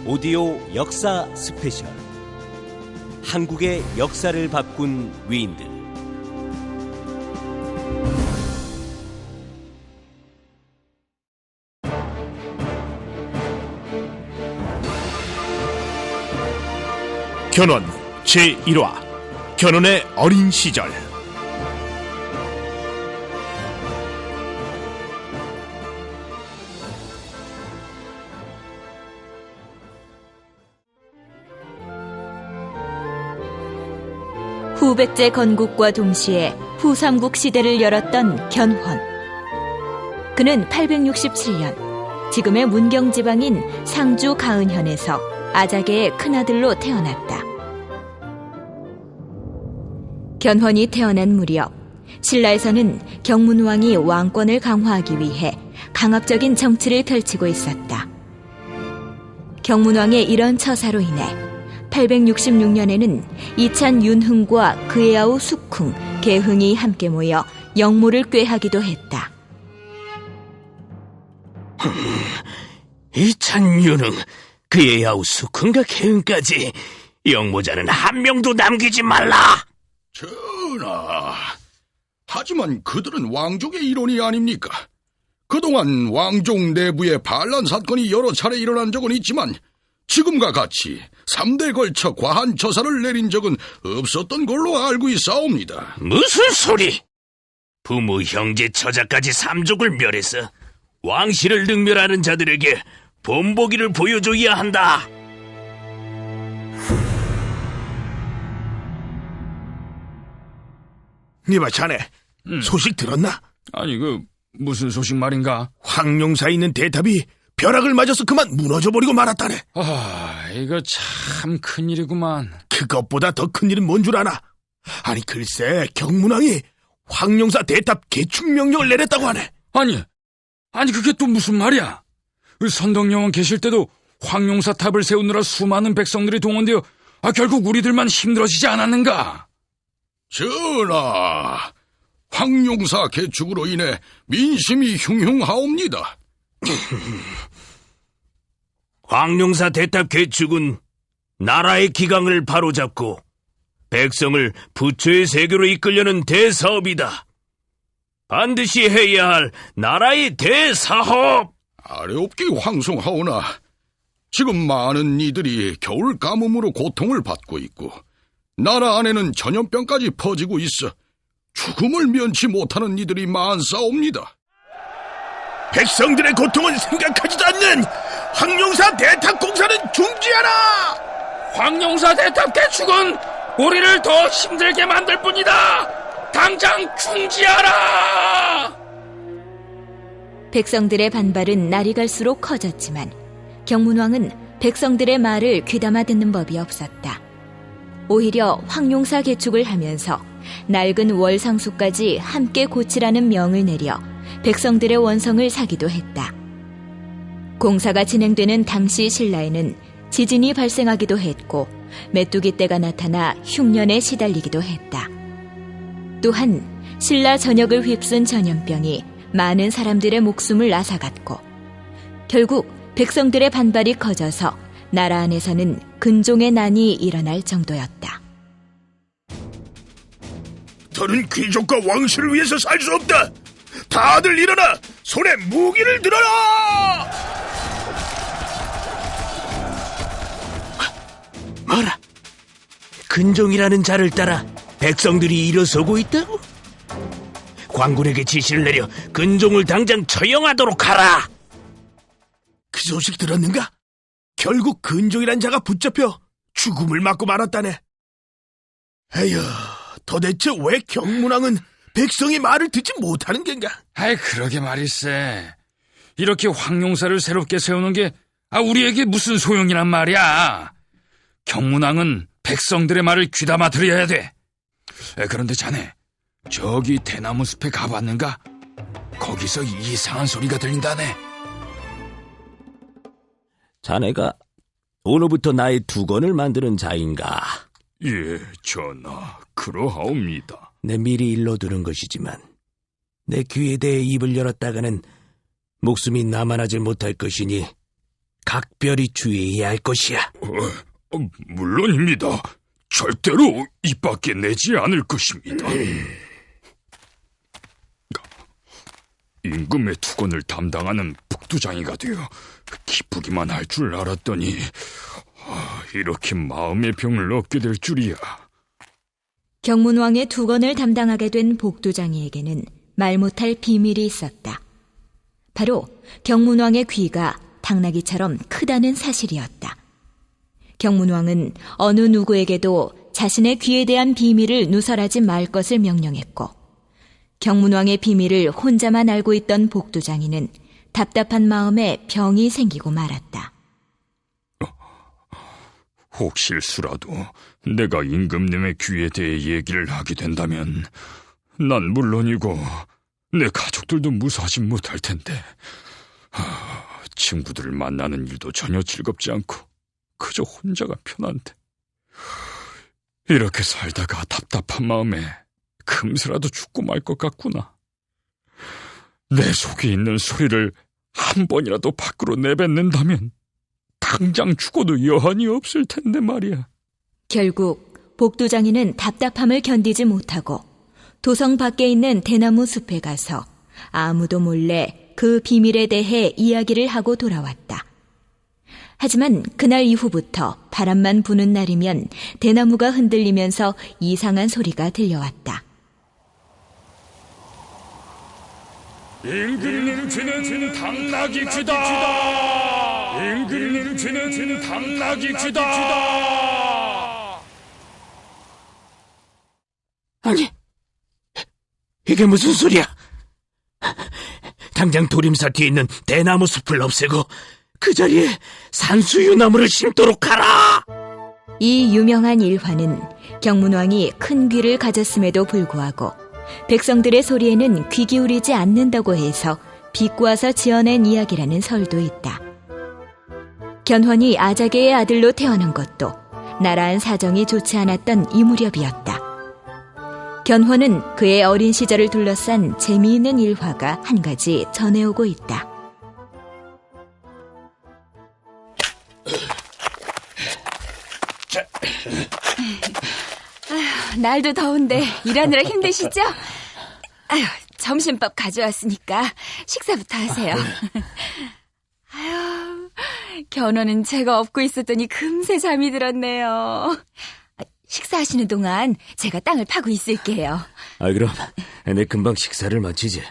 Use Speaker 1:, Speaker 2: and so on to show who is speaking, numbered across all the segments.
Speaker 1: 오디오 역사 스페셜. 한국의 역사를 바꾼 위인들.
Speaker 2: 견훤 제1화 견훤의 어린 시절.
Speaker 3: 후백제 건국과 동시에 후삼국 시대를 열었던 견훤. 그는 867년 지금의 문경지방인 상주 가은현에서 아자개의 큰아들로 태어났다. 견훤이 태어난 무렵 신라에서는 경문왕이 왕권을 강화하기 위해 강압적인 정치를 펼치고 있었다. 경문왕의 이런 처사로 인해 866년에는 이찬 윤흥과 그의 아우 숙흥, 계흥이 함께 모여 영모를 꾀하기도 했다.
Speaker 4: 이찬 윤흥, 그의 아우 숙흥과 계흥까지 영모자는 한 명도 남기지 말라.
Speaker 5: 전하, 하지만 그들은 왕족의 일원이 아닙니까? 그동안 왕족 내부에 반란 사건이 여러 차례 일어난 적은 있지만 지금과 같이 3대에 걸쳐 과한 처사를 내린 적은 없었던 걸로 알고 있사옵니다.
Speaker 4: 무슨 소리? 부모, 형제, 처자까지 삼족을 멸해서 왕실을 능멸하는 자들에게 본보기를 보여줘야 한다.
Speaker 2: 니마 자네, 소식 들었나?
Speaker 6: 아니, 무슨 소식 말인가?
Speaker 2: 황룡사에 있는 대탑이 벼락을 맞아서 그만 무너져버리고 말았다네.
Speaker 6: 이거 참 큰일이구만.
Speaker 2: 그것보다 더 큰일은 뭔 줄 아나? 아니, 글쎄 경문왕이 황룡사 대탑 개축 명령을 내렸다고 하네.
Speaker 6: 아니 그게 또 무슨 말이야? 선덕여왕 계실 때도 황룡사 탑을 세우느라 수많은 백성들이 동원되어 결국 우리들만 힘들어지지 않았는가?
Speaker 5: 전하, 황룡사 개축으로 인해 민심이 흉흉하옵니다.
Speaker 4: 황룡사 대탑 개축은 나라의 기강을 바로잡고 백성을 부처의 세계로 이끌려는 대사업이다. 반드시 해야 할 나라의 대사업.
Speaker 5: 아뢰옵게 황송하오나 지금 많은 이들이 겨울 가뭄으로 고통을 받고 있고 나라 안에는 전염병까지 퍼지고 있어 죽음을 면치 못하는 이들이 많사옵니다.
Speaker 2: 백성들의 고통은 생각하지도 않는 황룡사 대탑 공사는 중지하라!
Speaker 6: 황룡사 대탑 개축은 우리를 더 힘들게 만들 뿐이다. 당장 중지하라!
Speaker 3: 백성들의 반발은 날이 갈수록 커졌지만 경문왕은 백성들의 말을 귀담아 듣는 법이 없었다. 오히려 황룡사 개축을 하면서 낡은 월상수까지 함께 고치라는 명을 내려 백성들의 원성을 사기도 했다. 공사가 진행되는 당시 신라에는 지진이 발생하기도 했고 메뚜기 떼가 나타나 흉년에 시달리기도 했다. 또한 신라 전역을 휩쓴 전염병이 많은 사람들의 목숨을 앗아갔고 결국 백성들의 반발이 커져서 나라 안에서는 근종의 난이 일어날 정도였다.
Speaker 2: 더는 귀족과 왕실을 위해서 살 수 없다. 다들 일어나 손에 무기를 들어라.
Speaker 4: 뭐라? 근종이라는 자를 따라 백성들이 일어서고 있다고? 관군에게 지시를 내려 근종을 당장 처형하도록 하라.
Speaker 2: 그 소식 들었는가? 결국 근종이란 자가 붙잡혀 죽음을 맞고 말았다네. 에휴, 도대체 왜 경문왕은 백성의 말을 듣지 못하는 겐가?
Speaker 6: 그러게 말일세. 이렇게 황룡사를 새롭게 세우는 게 우리에게 무슨 소용이란 말이야. 경문왕은 백성들의 말을 귀담아 들어야 돼. 그런데 자네, 저기 대나무 숲에 가봤는가? 거기서 이상한 소리가 들린다네.
Speaker 4: 자네가 오늘부터 나의 두건을 만드는 자인가?
Speaker 6: 예, 전하, 그러하옵니다.
Speaker 4: 내 미리 일러두는 것이지만 내 귀에 대해 입을 열었다가는 목숨이 남아나질 못할 것이니
Speaker 2: 각별히 주의해야 할 것이야.
Speaker 6: 물론입니다. 절대로 입 밖에 내지 않을 것입니다. 임금의 투건을 담당하는 북두장이가 되어 기쁘기만 할 줄 알았더니 이렇게 마음의 병을 얻게 될 줄이야.
Speaker 3: 경문왕의 투건을 담당하게 된 복두장이에게는 말 못할 비밀이 있었다. 바로 경문왕의 귀가 당나귀처럼 크다는 사실이었다. 경문왕은 어느 누구에게도 자신의 귀에 대한 비밀을 누설하지 말 것을 명령했고, 경문왕의 비밀을 혼자만 알고 있던 복두장이는 답답한 마음에 병이 생기고 말았다.
Speaker 6: 혹실수라도 내가 임금님의 귀에 대해 얘기를 하게 된다면 난 물론이고 내 가족들도 무사하지 못할 텐데, 친구들을 만나는 일도 전혀 즐겁지 않고 그저 혼자가 편한데, 이렇게 살다가 답답한 마음에 금세라도 죽고 말 것 같구나. 내 속에 있는 소리를 한 번이라도 밖으로 내뱉는다면 당장 죽어도 여한이 없을 텐데 말이야.
Speaker 3: 결국 복두장이는 답답함을 견디지 못하고 도성 밖에 있는 대나무 숲에 가서 아무도 몰래 그 비밀에 대해 이야기를 하고 돌아왔다. 하지만 그날 이후부터 바람만 부는 날이면 대나무가 흔들리면서 이상한 소리가 들려왔다.
Speaker 6: 임금님 귀는 당나귀 귀다! 임금님 귀는 당나귀 귀다!
Speaker 2: 아니, 이게 무슨 소리야? 당장 도림사 뒤에 있는 대나무 숲을 없애고 그 자리에 산수유나무를 심도록 하라!
Speaker 3: 이 유명한 일화는 경문왕이 큰 귀를 가졌음에도 불구하고 백성들의 소리에는 귀 기울이지 않는다고 해서 비꼬아서 지어낸 이야기라는 설도 있다. 견훤이 아자개의 아들로 태어난 것도 나라한 사정이 좋지 않았던 이 무렵이었다. 견훤은 그의 어린 시절을 둘러싼 재미있는 일화가 한 가지 전해오고 있다.
Speaker 7: 날도 더운데 일하느라 힘드시죠? 아유, 점심밥 가져왔으니까 식사부터 하세요. 아유, 견훤은 제가 업고 있었더니 금세 잠이 들었네요. 식사하시는 동안 제가 땅을 파고 있을게요.
Speaker 4: 그럼 내 금방 식사를 마치지.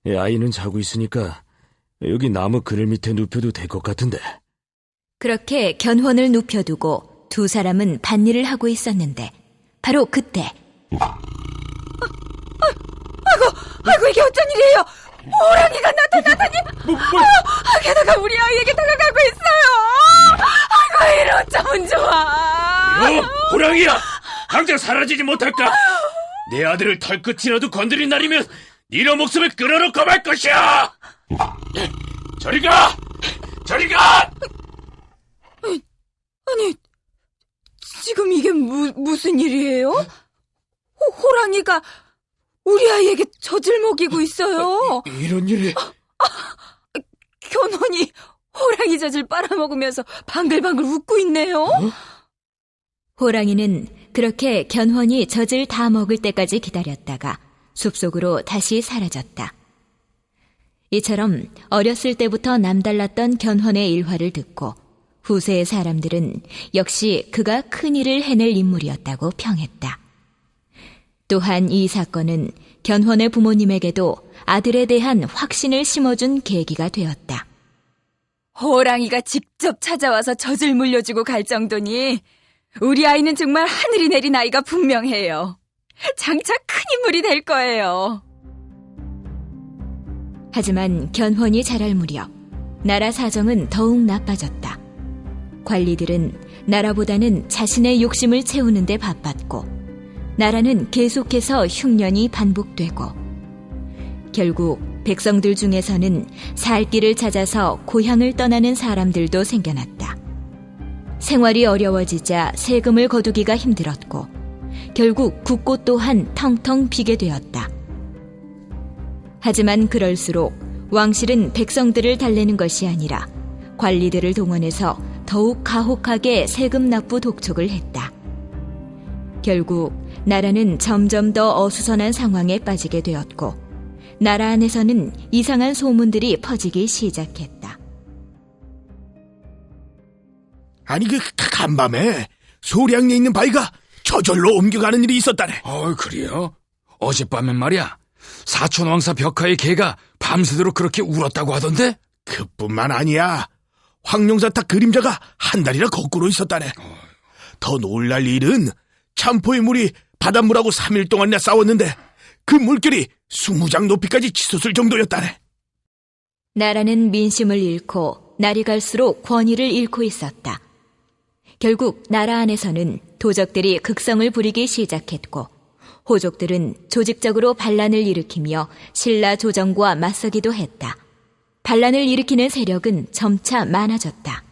Speaker 4: 아이는 자고 있으니까 여기 나무 그늘 밑에 눕혀도 될 것 같은데.
Speaker 3: 그렇게 견훤을 눕혀두고 두 사람은 밭일을 하고 있었는데 바로 그때
Speaker 7: 아이고 이게 어쩐 일이에요? 호랑이가 나타나다니. 게다가 우리 아이에게 다가가고 있어요. 아이고 이럴 어쩌면 좋아.
Speaker 4: 호랑이야! 당장 사라지지 못할까? 내 아들을 털끝이라도 건드린 날이면 이런 목숨을 끌어놓고 말 것이야! 저리 가! 저리 가!
Speaker 7: 아니, 지금 이게 무슨 일이에요? 호랑이가 우리 아이에게 젖을 먹이고 있어요.
Speaker 4: 이런 일이...
Speaker 7: 견훤이 호랑이 젖을 빨아먹으면서 방글방글 웃고 있네요.
Speaker 3: 호랑이는 그렇게 견훤이 젖을 다 먹을 때까지 기다렸다가 숲속으로 다시 사라졌다. 이처럼 어렸을 때부터 남달랐던 견훤의 일화를 듣고 후세의 사람들은 역시 그가 큰 일을 해낼 인물이었다고 평했다. 또한 이 사건은 견훤의 부모님에게도 아들에 대한 확신을 심어준 계기가 되었다.
Speaker 7: 호랑이가 직접 찾아와서 젖을 물려주고 갈 정도니 우리 아이는 정말 하늘이 내린 아이가 분명해요. 장차 큰 인물이 될 거예요.
Speaker 3: 하지만 견훤이 자랄 무렵 나라 사정은 더욱 나빠졌다. 관리들은 나라보다는 자신의 욕심을 채우는 데 바빴고 나라는 계속해서 흉년이 반복되고 결국 백성들 중에서는 살 길을 찾아서 고향을 떠나는 사람들도 생겨났다. 생활이 어려워지자 세금을 거두기가 힘들었고 결국 국고 또한 텅텅 비게 되었다. 하지만 그럴수록 왕실은 백성들을 달래는 것이 아니라 관리들을 동원해서 더욱 가혹하게 세금 납부 독촉을 했다. 결국 나라는 점점 더 어수선한 상황에 빠지게 되었고 나라 안에서는 이상한 소문들이 퍼지기 시작했다.
Speaker 2: 아니 간밤에 소량리에 있는 바위가 저절로 옮겨가는 일이 있었다네.
Speaker 6: 그래요? 어젯밤엔 말이야, 사촌왕사 벽하의 개가 밤새도록 그렇게 울었다고 하던데?
Speaker 2: 그뿐만 아니야. 황룡사탑 그림자가 한 달이나 거꾸로 있었다네. 더 놀랄 일은 참포의 물이 바닷물하고 3일 동안이나 싸웠는데 그 물결이 20장 높이까지 치솟을 정도였다네.
Speaker 3: 나라는 민심을 잃고 날이 갈수록 권위를 잃고 있었다. 결국 나라 안에서는 도적들이 극성을 부리기 시작했고 호족들은 조직적으로 반란을 일으키며 신라 조정과 맞서기도 했다. 반란을 일으키는 세력은 점차 많아졌다.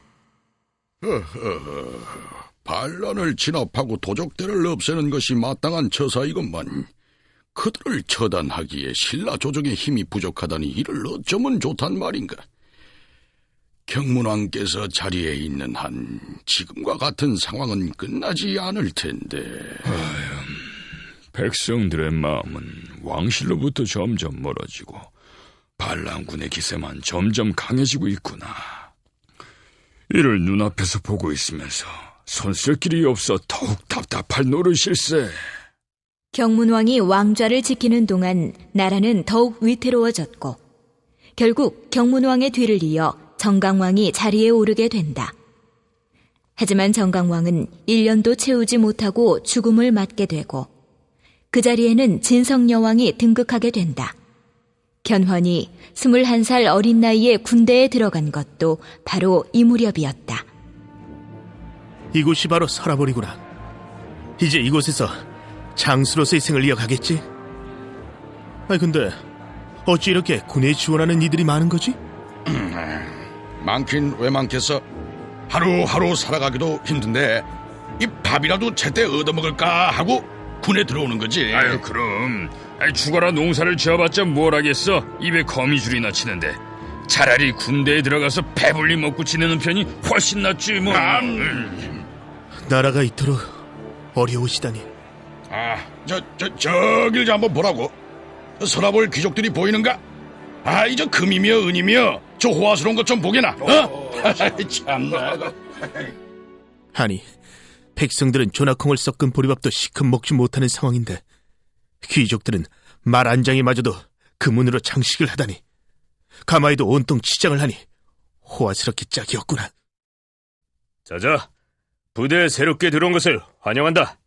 Speaker 5: 반란을 진압하고 도적들을 없애는 것이 마땅한 처사이건만 그들을 처단하기에 신라 조정의 힘이 부족하다니 이를 어쩌면 좋단 말인가. 경문왕께서 자리에 있는 한 지금과 같은 상황은 끝나지 않을 텐데.
Speaker 6: 백성들의 마음은 왕실로부터 점점 멀어지고 반란군의 기세만 점점 강해지고 있구나. 이를 눈앞에서 보고 있으면서 손쓸 길이 없어 더욱 답답할 노릇일세.
Speaker 3: 경문왕이 왕좌를 지키는 동안 나라는 더욱 위태로워졌고 결국 경문왕의 뒤를 이어 정강왕이 자리에 오르게 된다. 하지만 정강왕은 1년도 채우지 못하고 죽음을 맞게 되고 그 자리에는 진성여왕이 등극하게 된다. 견훤이 21살 어린 나이에 군대에 들어간 것도 바로 이 무렵이었다.
Speaker 2: 이곳이 바로 서라벌이구나. 이제 이곳에서 장수로서의 생을 이어가겠지? 근데 어찌 이렇게 군에 지원하는 이들이 많은 거지?
Speaker 5: 많긴 왜 많겠어? 하루하루 살아가기도 힘든데 이 밥이라도 제때 얻어먹을까 하고 군에 들어오는 거지.
Speaker 6: 그럼 죽어라 농사를 지어봤자 뭘 하겠어. 입에 거미줄이나 치는데 차라리 군대에 들어가서 배불리 먹고 지내는 편이 훨씬 낫지 뭐.
Speaker 2: 나라가 이토록 어려우시다니.
Speaker 5: 저길 좀 한번 보라고. 서라벌 귀족들이 보이는가? 이제 금이며 은이며 저 호화스러운 것 좀 보게나. 참나.
Speaker 2: 아니, 백성들은 조나콩을 섞은 보리밥도 시큼 먹지 못하는 상황인데 귀족들은 말 안장이마저도 금은으로 장식을 하다니. 가마에도 온통 치장을 하니 호화스럽게 짝이었구나.
Speaker 4: 자자, 부대에 새롭게 들어온 것을 환영한다.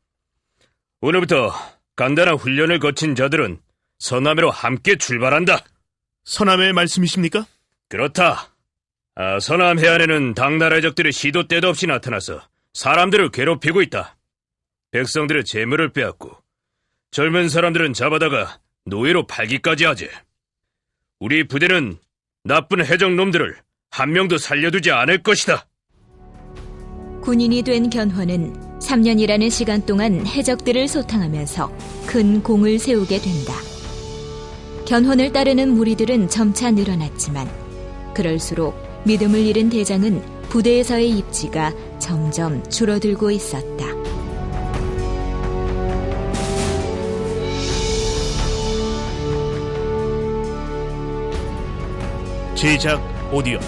Speaker 4: 오늘부터 간단한 훈련을 거친 자들은 서남해로 함께 출발한다.
Speaker 2: 서남의 말씀이십니까?
Speaker 4: 그렇다. 서남 해안에는 당나라의 적들이 시도 때도 없이 나타나서 사람들을 괴롭히고 있다. 백성들의 재물을 빼앗고 젊은 사람들은 잡아다가 노예로 팔기까지 하지. 우리 부대는 나쁜 해적놈들을 한 명도 살려두지 않을 것이다.
Speaker 3: 군인이 된 견훤은 3년이라는 시간 동안 해적들을 소탕하면서 큰 공을 세우게 된다. 견훤을 따르는 무리들은 점차 늘어났지만 그럴수록 믿음을 잃은 대장은 부대에서의 입지가 점점 줄어들고 있었다.
Speaker 2: 제작 오디오.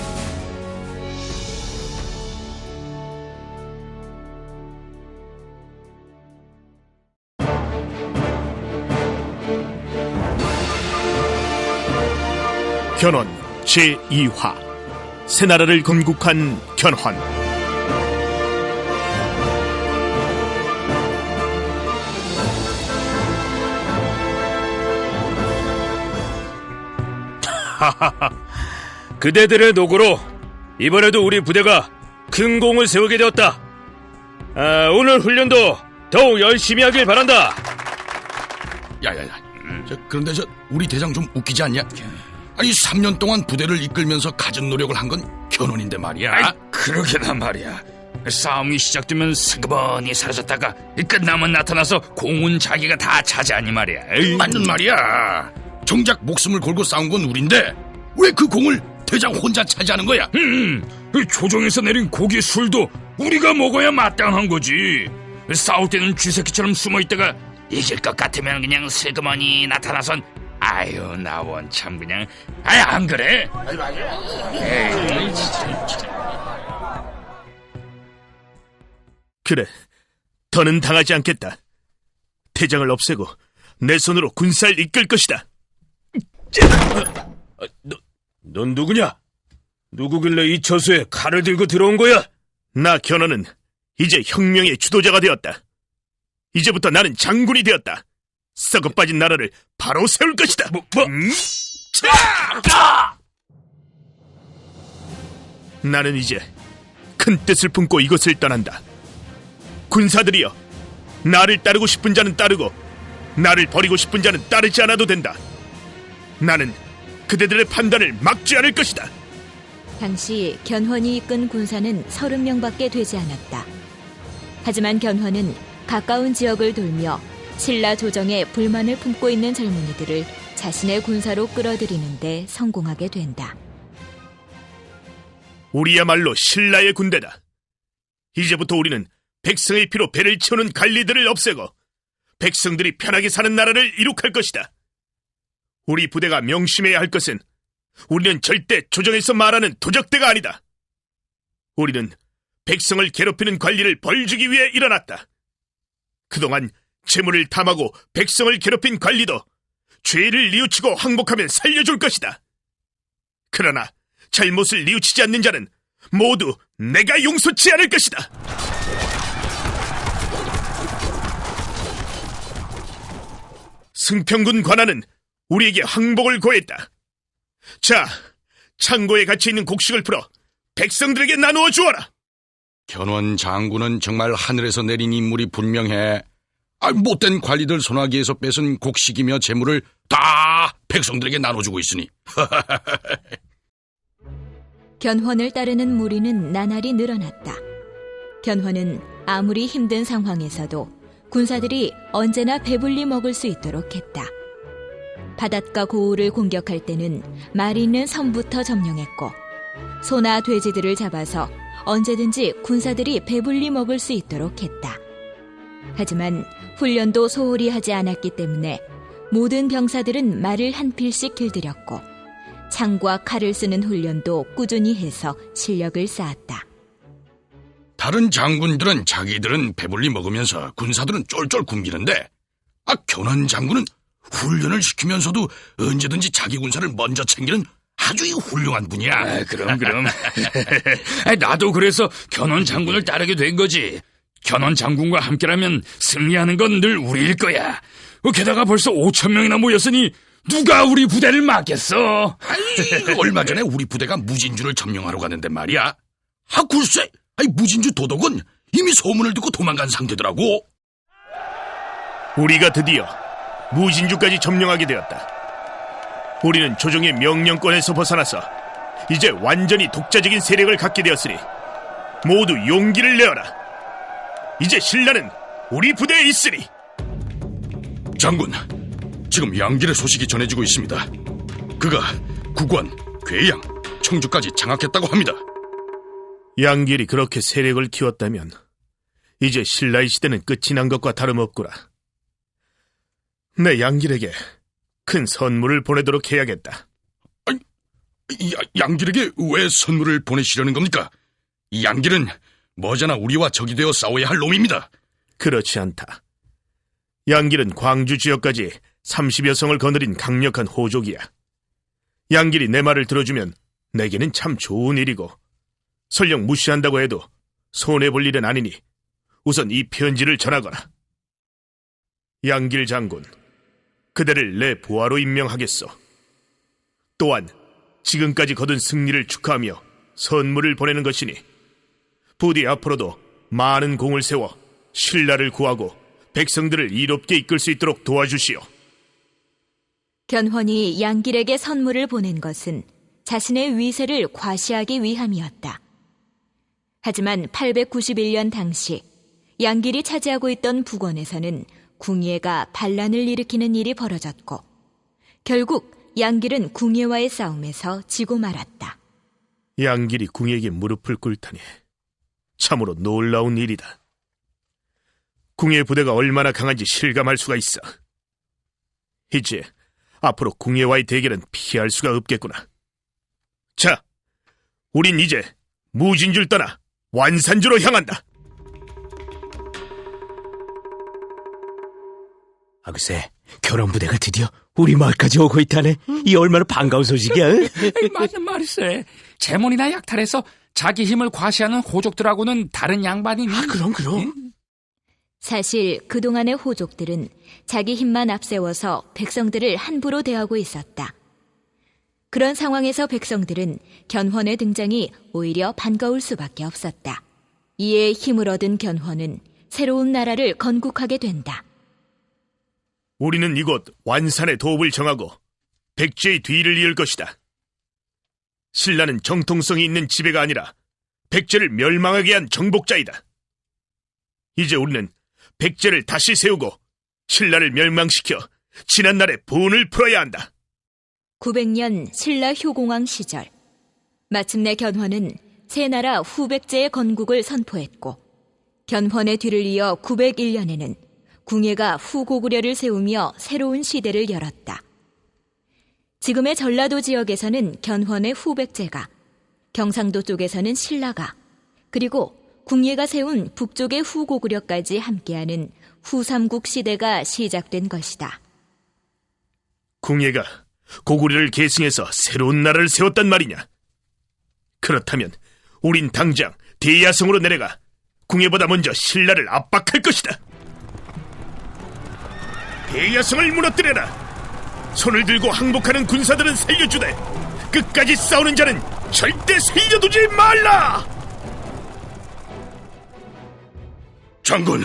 Speaker 2: 견훤 제2화 새나라를 건국한 견훤.
Speaker 4: 그대들의 노고로 이번에도 우리 부대가 큰 공을 세우게 되었다. 오늘 훈련도 더욱 열심히 하길 바란다.
Speaker 5: 야야야. 그런데 우리 대장 좀 웃기지 않냐? 아니 3년 동안 부대를 이끌면서 가진 노력을 한 건 견훤인데 말이야.
Speaker 6: 그러게나 말이야. 싸움이 시작되면 슬그머니 사라졌다가 끝나면 나타나서 공은 자기가 다 차지하니 말이야.
Speaker 5: 맞는 말이야. 정작 목숨을 걸고 싸운 건 우린데 왜 그 공을 대장 혼자 차지하는 거야?
Speaker 6: 조정에서 내린 고기 술도 우리가 먹어야 마땅한 거지. 싸울 때는 쥐새끼처럼 숨어있다가 이길 것 같으면 그냥 슬그머니 나타나선 아유 나 원참 그냥 안 그래? 에이, 진짜.
Speaker 2: 그래, 더는 당하지 않겠다. 대장을 없애고 내 손으로 군사를 이끌 것이다.
Speaker 4: 넌 누구냐? 누구길래 이 처소에 칼을 들고 들어온 거야?
Speaker 2: 나 견훤은 이제 혁명의 주도자가 되었다. 이제부터 나는 장군이 되었다. 썩어 빠진 나라를 바로 세울 것이다. 나는 이제 큰 뜻을 품고 이곳을 떠난다. 군사들이여, 나를 따르고 싶은 자는 따르고 나를 버리고 싶은 자는 따르지 않아도 된다. 나는 그대들의 판단을 막지 않을 것이다.
Speaker 3: 당시 견훤이 이끈 군사는 30명밖에 되지 않았다. 하지만 견훤은 가까운 지역을 돌며 신라 조정에 불만을 품고 있는 젊은이들을 자신의 군사로 끌어들이는 데 성공하게 된다.
Speaker 2: 우리야말로 신라의 군대다. 이제부터 우리는 백성의 피로 배를 채우는 관리들을 없애고 백성들이 편하게 사는 나라를 이룩할 것이다. 우리 부대가 명심해야 할 것은 우리는 절대 조정에서 말하는 도적대가 아니다. 우리는 백성을 괴롭히는 관리를 벌주기 위해 일어났다. 그동안 재물을 탐하고 백성을 괴롭힌 관리도 죄를 뉘우치고 항복하면 살려줄 것이다. 그러나 잘못을 뉘우치지 않는 자는 모두 내가 용서치 않을 것이다. 승평군 관아는 우리에게 항복을 고했다. 자, 창고에 갇혀있는 곡식을 풀어 백성들에게 나누어 주어라.
Speaker 5: 견훤 장군은 정말 하늘에서 내린 인물이 분명해. 못된 관리들 소나기에서 뺏은 곡식이며 재물을 다 백성들에게 나눠주고 있으니.
Speaker 3: 견훤을 따르는 무리는 나날이 늘어났다. 견훤은 아무리 힘든 상황에서도 군사들이 언제나 배불리 먹을 수 있도록 했다. 바닷가 고을을 공격할 때는 말이 있는 섬부터 점령했고 소나 돼지들을 잡아서 언제든지 군사들이 배불리 먹을 수 있도록 했다. 하지만 훈련도 소홀히 하지 않았기 때문에 모든 병사들은 말을 한 필씩 길들였고 창과 칼을 쓰는 훈련도 꾸준히 해서 실력을 쌓았다.
Speaker 5: 다른 장군들은 자기들은 배불리 먹으면서 군사들은 쫄쫄 굶기는데 견훤 장군은 훈련을 시키면서도 언제든지 자기 군사를 먼저 챙기는 아주 훌륭한 분이야.
Speaker 6: 그럼. 나도 그래서 견훤 장군을 따르게 된 거지. 견훤 장군과 함께라면 승리하는 건 늘 우리일 거야. 게다가 벌써 5,000명이나 모였으니 누가 우리 부대를 막겠어?
Speaker 5: 얼마 전에 우리 부대가 무진주를 점령하러 가는데 말이야. 글쎄, 무진주 도덕은 이미 소문을 듣고 도망간 상태더라고.
Speaker 2: 우리가 드디어 무진주까지 점령하게 되었다. 우리는 조정의 명령권에서 벗어나서 이제 완전히 독자적인 세력을 갖게 되었으니 모두 용기를 내어라. 이제 신라는 우리 부대에 있으니.
Speaker 5: 장군, 지금 양길의 소식이 전해지고 있습니다. 그가 구관, 괴양, 청주까지 장악했다고 합니다.
Speaker 2: 양길이 그렇게 세력을 키웠다면 이제 신라의 시대는 끝이 난 것과 다름없구나. 내 양길에게 큰 선물을 보내도록 해야겠다.
Speaker 5: 양길에게 왜 선물을 보내시려는 겁니까? 양길은 머지않아 우리와 적이 되어 싸워야 할 놈입니다.
Speaker 2: 그렇지 않다. 양길은 광주 지역까지 30여 성을 거느린 강력한 호족이야. 양길이 내 말을 들어주면 내게는 참 좋은 일이고 설령 무시한다고 해도 손해볼 일은 아니니 우선 이 편지를 전하거라. 양길 장군, 그대를 내 보아로 임명하겠소. 또한 지금까지 거둔 승리를 축하하며 선물을 보내는 것이니 부디 앞으로도 많은 공을 세워 신라를 구하고 백성들을 이롭게 이끌 수 있도록 도와주시오.
Speaker 3: 견훤이 양길에게 선물을 보낸 것은 자신의 위세를 과시하기 위함이었다. 하지만 891년 당시 양길이 차지하고 있던 북원에서는 궁예가 반란을 일으키는 일이 벌어졌고 결국 양길은 궁예와의 싸움에서 지고 말았다.
Speaker 2: 양길이 궁에게 무릎을 꿇다니 참으로 놀라운 일이다. 궁의 부대가 얼마나 강한지 실감할 수가 있어. 이제 앞으로 궁예와의 대결은 피할 수가 없겠구나. 자, 우린 이제 무진주를 떠나 완산주로 향한다.
Speaker 1: 글쎄, 결혼부대가 드디어 우리 마을까지 오고 있다네. 이 얼마나 반가운 소식이야.
Speaker 6: 맞는 말일세. 재mon이나 약탈해서 자기 힘을 과시하는 호족들하고는 다른 양반이니.
Speaker 1: 그럼.
Speaker 3: 사실 그동안의 호족들은 자기 힘만 앞세워서 백성들을 함부로 대하고 있었다. 그런 상황에서 백성들은 견훤의 등장이 오히려 반가울 수밖에 없었다. 이에 힘을 얻은 견훤은 새로운 나라를 건국하게 된다.
Speaker 2: 우리는 이곳 완산의 도읍을 정하고 백제의 뒤를 이을 것이다. 신라는 정통성이 있는 지배가 아니라 백제를 멸망하게 한 정복자이다. 이제 우리는 백제를 다시 세우고 신라를 멸망시켜 지난날의 분을 풀어야 한다.
Speaker 3: 900년 신라 효공왕 시절, 마침내 견훤은 새 나라 후백제의 건국을 선포했고, 견훤의 뒤를 이어 901년에는 궁예가 후고구려를 세우며 새로운 시대를 열었다. 지금의 전라도 지역에서는 견훤의 후백제가, 경상도 쪽에서는 신라가, 그리고 궁예가 세운 북쪽의 후고구려까지 함께하는 후삼국 시대가 시작된 것이다.
Speaker 2: 궁예가 고구려를 계승해서 새로운 나라를 세웠단 말이냐? 그렇다면 우린 당장 대야성으로 내려가 궁예보다 먼저 신라를 압박할 것이다. 대야성을 무너뜨려라. 손을 들고 항복하는 군사들은 살려주되 끝까지 싸우는 자는 절대 살려두지 말라.
Speaker 5: 장군,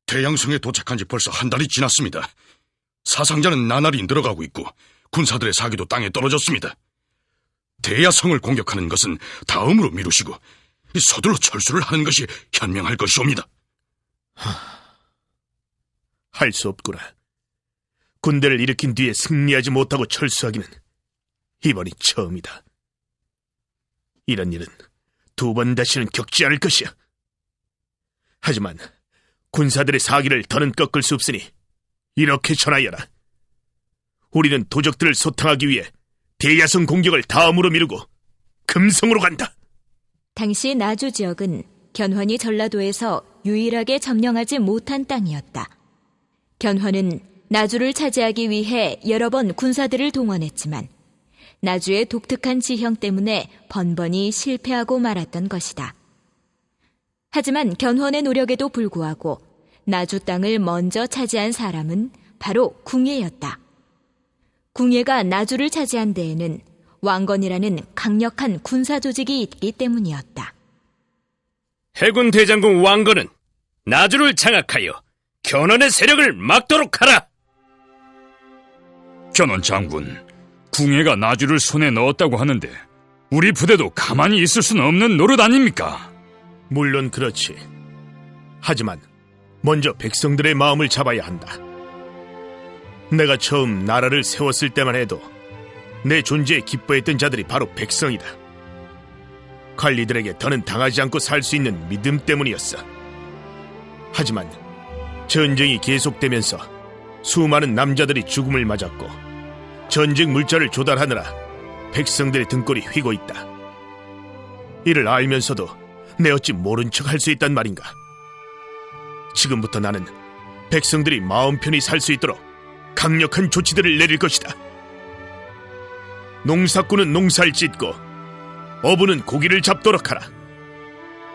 Speaker 5: 대양성에 도착한 지 벌써 한 달이 지났습니다. 사상자는 나날이 늘어가고 있고 군사들의 사기도 땅에 떨어졌습니다. 대야성을 공격하는 것은 다음으로 미루시고 서둘러 철수를 하는 것이 현명할 것이옵니다.
Speaker 2: 할 수 없구나. 군대를 일으킨 뒤에 승리하지 못하고 철수하기는 이번이 처음이다. 이런 일은 두 번 다시는 겪지 않을 것이야. 하지만 군사들의 사기를 더는 꺾을 수 없으니 이렇게 전하여라. 우리는 도적들을 소탕하기 위해 대야성 공격을 다음으로 미루고 금성으로 간다.
Speaker 3: 당시 나주 지역은 견훤이 전라도에서 유일하게 점령하지 못한 땅이었다. 견훤은 나주를 차지하기 위해 여러 번 군사들을 동원했지만 나주의 독특한 지형 때문에 번번이 실패하고 말았던 것이다. 하지만 견훤의 노력에도 불구하고 나주 땅을 먼저 차지한 사람은 바로 궁예였다. 궁예가 나주를 차지한 데에는 왕건이라는 강력한 군사 조직이 있기 때문이었다.
Speaker 4: 해군 대장군 왕건은 나주를 장악하여 견훤의 세력을 막도록 하라.
Speaker 6: 견훤 장군, 궁예가 나주를 손에 넣었다고 하는데 우리 부대도 가만히 있을 수는 없는 노릇 아닙니까?
Speaker 2: 물론 그렇지. 하지만 먼저 백성들의 마음을 잡아야 한다. 내가 처음 나라를 세웠을 때만 해도 내 존재에 기뻐했던 자들이 바로 백성이다. 관리들에게 더는 당하지 않고 살 수 있는 믿음 때문이었어. 하지만 전쟁이 계속되면서 수많은 남자들이 죽음을 맞았고 전쟁 물자를 조달하느라 백성들의 등골이 휘고 있다. 이를 알면서도 내 어찌 모른 척 할 수 있단 말인가. 지금부터 나는 백성들이 마음 편히 살 수 있도록 강력한 조치들을 내릴 것이다. 농사꾼은 농사를 짓고 어부는 고기를 잡도록 하라.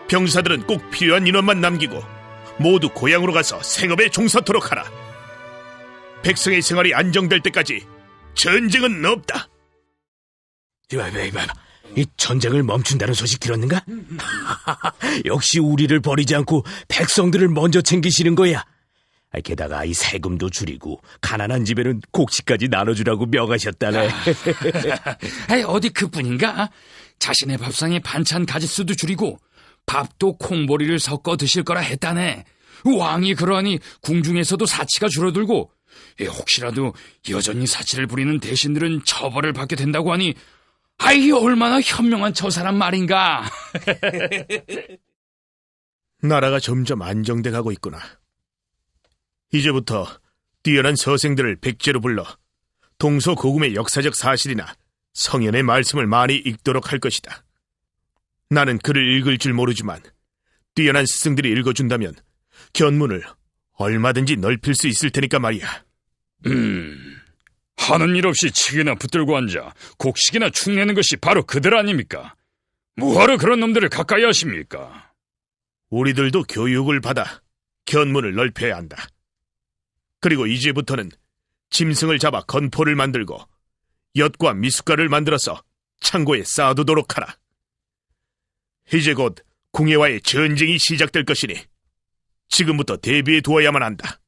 Speaker 2: 병사들은 꼭 필요한 인원만 남기고 모두 고향으로 가서 생업에 종사토록 하라. 백성의 생활이 안정될 때까지 전쟁은 없다.
Speaker 1: 이 전쟁을 멈춘다는 소식 들었는가? 역시 우리를 버리지 않고 백성들을 먼저 챙기시는 거야. 게다가 이 세금도 줄이고 가난한 집에는 곡식까지 나눠주라고 명하셨다네.
Speaker 6: 어디 그뿐인가? 자신의 밥상에 반찬 가짓수도 줄이고 밥도 콩보리를 섞어 드실 거라 했다네. 왕이 그러하니 궁중에서도 사치가 줄어들고 혹시라도 여전히 사치를 부리는 대신들은 처벌을 받게 된다고 하니 아이, 얼마나 현명한 처사란 말인가.
Speaker 2: 나라가 점점 안정돼 가고 있구나. 이제부터 뛰어난 서생들을 백제로 불러 동서고금의 역사적 사실이나 성현의 말씀을 많이 읽도록 할 것이다. 나는 글을 읽을 줄 모르지만 뛰어난 스승들이 읽어준다면 견문을 얼마든지 넓힐 수 있을 테니까 말이야.
Speaker 6: 하는 일 없이 치기나 붙들고 앉아 곡식이나 축내는 것이 바로 그들 아닙니까? 뭐하러 그런 놈들을 가까이 하십니까?
Speaker 2: 우리들도 교육을 받아 견문을 넓혀야 한다. 그리고 이제부터는 짐승을 잡아 건포를 만들고 엿과 미숫가루를 만들어서 창고에 쌓아두도록 하라. 이제 곧 궁예와의 전쟁이 시작될 것이니 지금부터 대비해 두어야만 한다.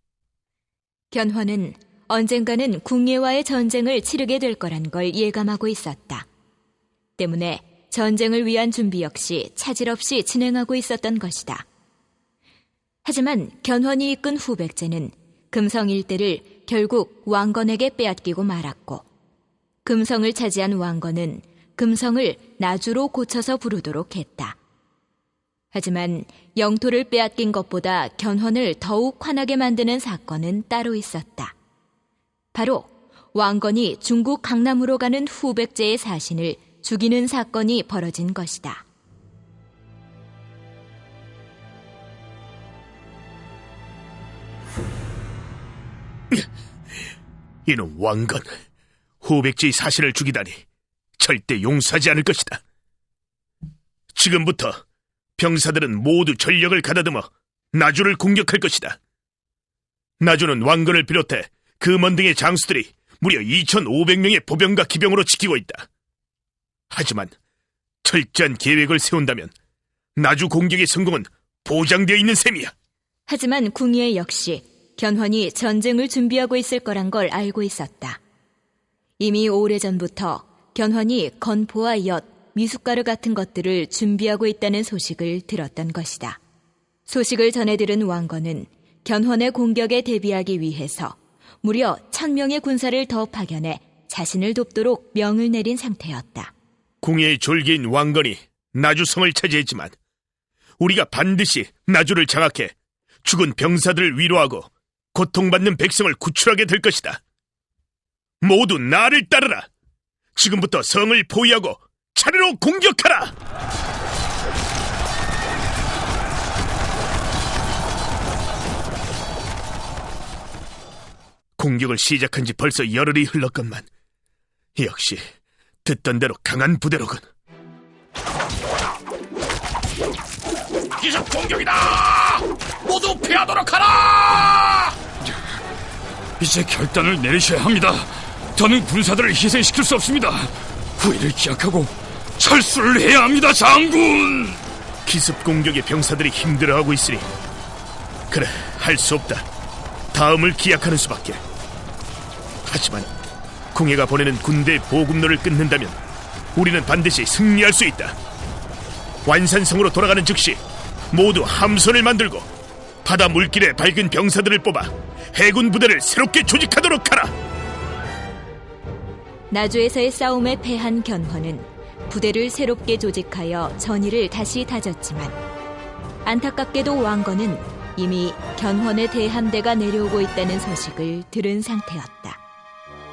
Speaker 3: 견훤은 언젠가는 궁예와의 전쟁을 치르게 될 거란 걸 예감하고 있었다. 때문에 전쟁을 위한 준비 역시 차질 없이 진행하고 있었던 것이다. 하지만 견훤이 이끈 후백제는 금성 일대를 결국 왕건에게 빼앗기고 말았고, 금성을 차지한 왕건은 금성을 나주로 고쳐서 부르도록 했다. 하지만 영토를 빼앗긴 것보다 견훤을 더욱 화나게 만드는 사건은 따로 있었다. 바로 왕건이 중국 강남으로 가는 후백제의 사신을 죽이는 사건이 벌어진 것이다.
Speaker 2: 이놈 왕건, 후백제의 사신을 죽이다니 절대 용서하지 않을 것이다. 지금부터 병사들은 모두 전력을 가다듬어 나주를 공격할 것이다. 나주는 왕건을 비롯해 그 먼 등의 장수들이 무려 2,500명의 보병과 기병으로 지키고 있다. 하지만 철저한 계획을 세운다면 나주 공격의 성공은 보장되어 있는 셈이야.
Speaker 3: 하지만 궁예 역시 견훤이 전쟁을 준비하고 있을 거란 걸 알고 있었다. 이미 오래전부터 견훤이 건포와 엿, 미숫가루 같은 것들을 준비하고 있다는 소식을 들었던 것이다. 소식을 전해 들은 왕건은 견훤의 공격에 대비하기 위해서 무려 1,000명의 군사를 더 파견해 자신을 돕도록 명을 내린 상태였다.
Speaker 2: 궁예의 졸개인 왕건이 나주성을 차지했지만 우리가 반드시 나주를 장악해 죽은 병사들을 위로하고 고통받는 백성을 구출하게 될 것이다. 모두 나를 따르라. 지금부터 성을 포위하고 차례로 공격하라. 공격을 시작한 지 벌써 열흘이 흘렀건만 역시 듣던 대로 강한 부대로군.
Speaker 5: 기습 공격이다! 모두 피하도록 하라!
Speaker 6: 이제 결단을 내리셔야 합니다. 더는 군사들을 희생시킬 수 없습니다. 후회를 기약하고 철수를 해야 합니다, 장군!
Speaker 2: 기습 공격에 병사들이 힘들어하고 있으니 그래, 할 수 없다. 다음을 기약하는 수밖에. 하지만 궁예가 보내는 군대의 보급로를 끊는다면 우리는 반드시 승리할 수 있다. 완산성으로 돌아가는 즉시 모두 함선을 만들고 바다 물길에 밝은 병사들을 뽑아 해군 부대를 새롭게 조직하도록 하라.
Speaker 3: 나주에서의 싸움에 패한 견훤은 부대를 새롭게 조직하여 전의를 다시 다졌지만 안타깝게도 왕건은 이미 견훤의 대함대가 내려오고 있다는 소식을 들은 상태였다.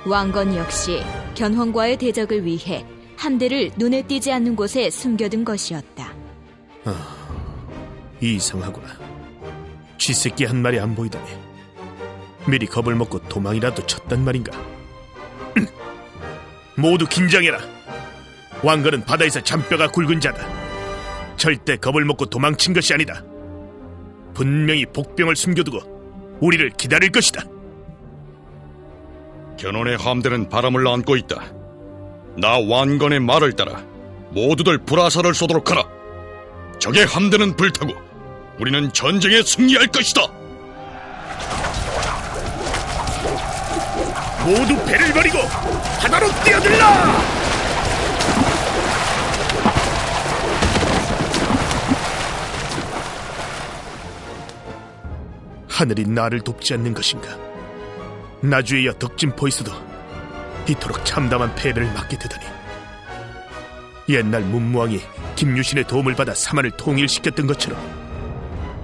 Speaker 3: 왕건 역시 견훤과의 대적을 위해 함대를 눈에 띄지 않는 곳에 숨겨둔 것이었다.
Speaker 2: 이상하구나. 쥐새끼 한 마리 안 보이더니 미리 겁을 먹고 도망이라도 쳤단 말인가. 모두 긴장해라. 왕건은 바다에서 잔뼈가 굵은 자다. 절대 겁을 먹고 도망친 것이 아니다. 분명히 복병을 숨겨두고 우리를 기다릴 것이다.
Speaker 5: 견훤의 함대는 바람을 안고 있다. 나 왕건의 말을 따라 모두들 불화살을 쏘도록 하라. 적의 함대는 불타고 우리는 전쟁에 승리할 것이다.
Speaker 2: 모두 배를 버리고 바다로 뛰어들라! 하늘이 나를 돕지 않는 것인가? 나주에 이어 덕진포에서도 이토록 참담한 패배를 맞게 되다니. 옛날 문무왕이 김유신의 도움을 받아 사만을 통일시켰던 것처럼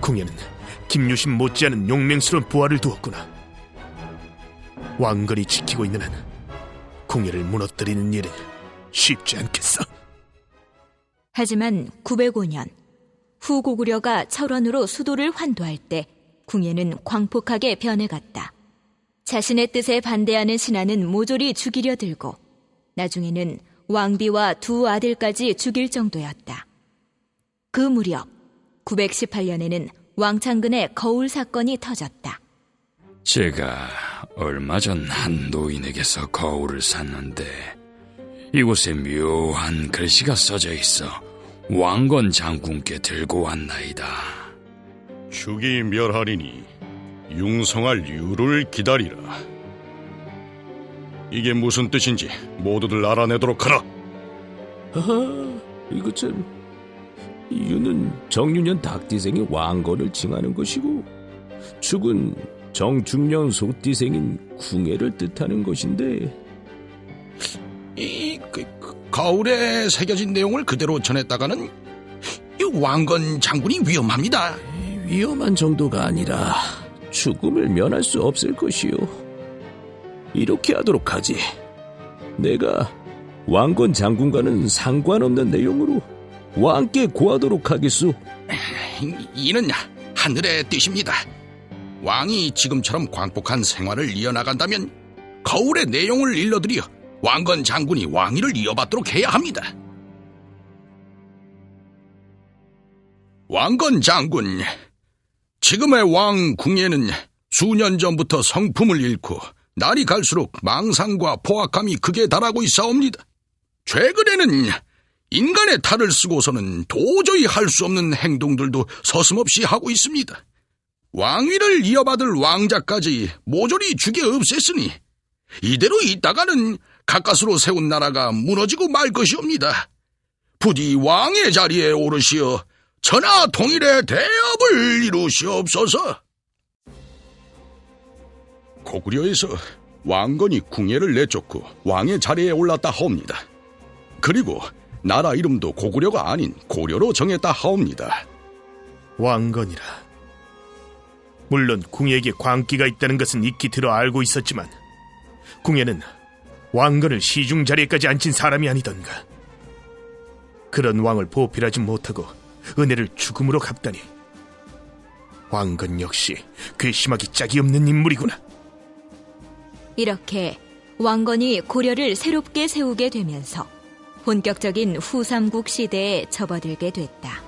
Speaker 2: 궁예는 김유신 못지않은 용맹스러운 부하를 두었구나. 왕건이 지키고 있는 한 궁예를 무너뜨리는 일은 쉽지 않겠어.
Speaker 3: 하지만 905년 후 고구려가 철원으로 수도를 환도할 때 궁예는 광폭하게 변해갔다. 자신의 뜻에 반대하는 신하는 모조리 죽이려 들고 나중에는 왕비와 두 아들까지 죽일 정도였다. 그 무렵 918년에는 왕창근의 거울 사건이 터졌다.
Speaker 6: 제가 얼마 전 한 노인에게서 거울을 샀는데 이곳에 묘한 글씨가 써져 있어 왕건 장군께 들고 왔나이다.
Speaker 5: 축이 멸하리니 융성할 유를 기다리라. 이게 무슨 뜻인지 모두들 알아내도록 하라.
Speaker 1: 하하, 이거 참. 유는 정유년 닭띠생이 왕건을 칭하는 것이고 축은 정중년 소띠생인 궁예를 뜻하는 것인데,
Speaker 5: 이 거울에 새겨진 내용을 그대로 전했다가는 이 왕건 장군이 위험합니다.
Speaker 1: 위험한 정도가 아니라 죽음을 면할 수 없을 것이요. 이렇게 하도록 하지. 내가 왕건 장군과는 상관없는 내용으로 왕께 고하도록 하겠소.
Speaker 5: 이는 하늘의 뜻입니다. 왕이 지금처럼 광폭한 생활을 이어나간다면 거울의 내용을 일러드려 왕건 장군이 왕위를 이어받도록 해야 합니다. 왕건 장군, 지금의 왕 궁예는 수년 전부터 성품을 잃고 날이 갈수록 망상과 포악함이 극에 달하고 있사옵니다. 최근에는 인간의 탈을 쓰고서는 도저히 할 수 없는 행동들도 서슴없이 하고 있습니다. 왕위를 이어받을 왕자까지 모조리 죽여 없앴으니 이대로 있다가는 가까스로 세운 나라가 무너지고 말 것이옵니다. 부디 왕의 자리에 오르시어 천하 통일의 대업을 이루시옵소서. 고구려에서 왕건이 궁예를 내쫓고 왕의 자리에 올랐다 하옵니다. 그리고 나라 이름도 고구려가 아닌 고려로 정했다 하옵니다.
Speaker 2: 왕건이라. 물론 궁예에게 광기가 있다는 것은 익히 들어 알고 있었지만 궁예는 왕건을 시중 자리에까지 앉힌 사람이 아니던가. 그런 왕을 보필하지 못하고 은혜를 죽음으로 갚다니. 왕건 역시 괘씸하기 짝이 없는 인물이구나.
Speaker 3: 이렇게 왕건이 고려를 새롭게 세우게 되면서 본격적인 후삼국 시대에 접어들게 됐다.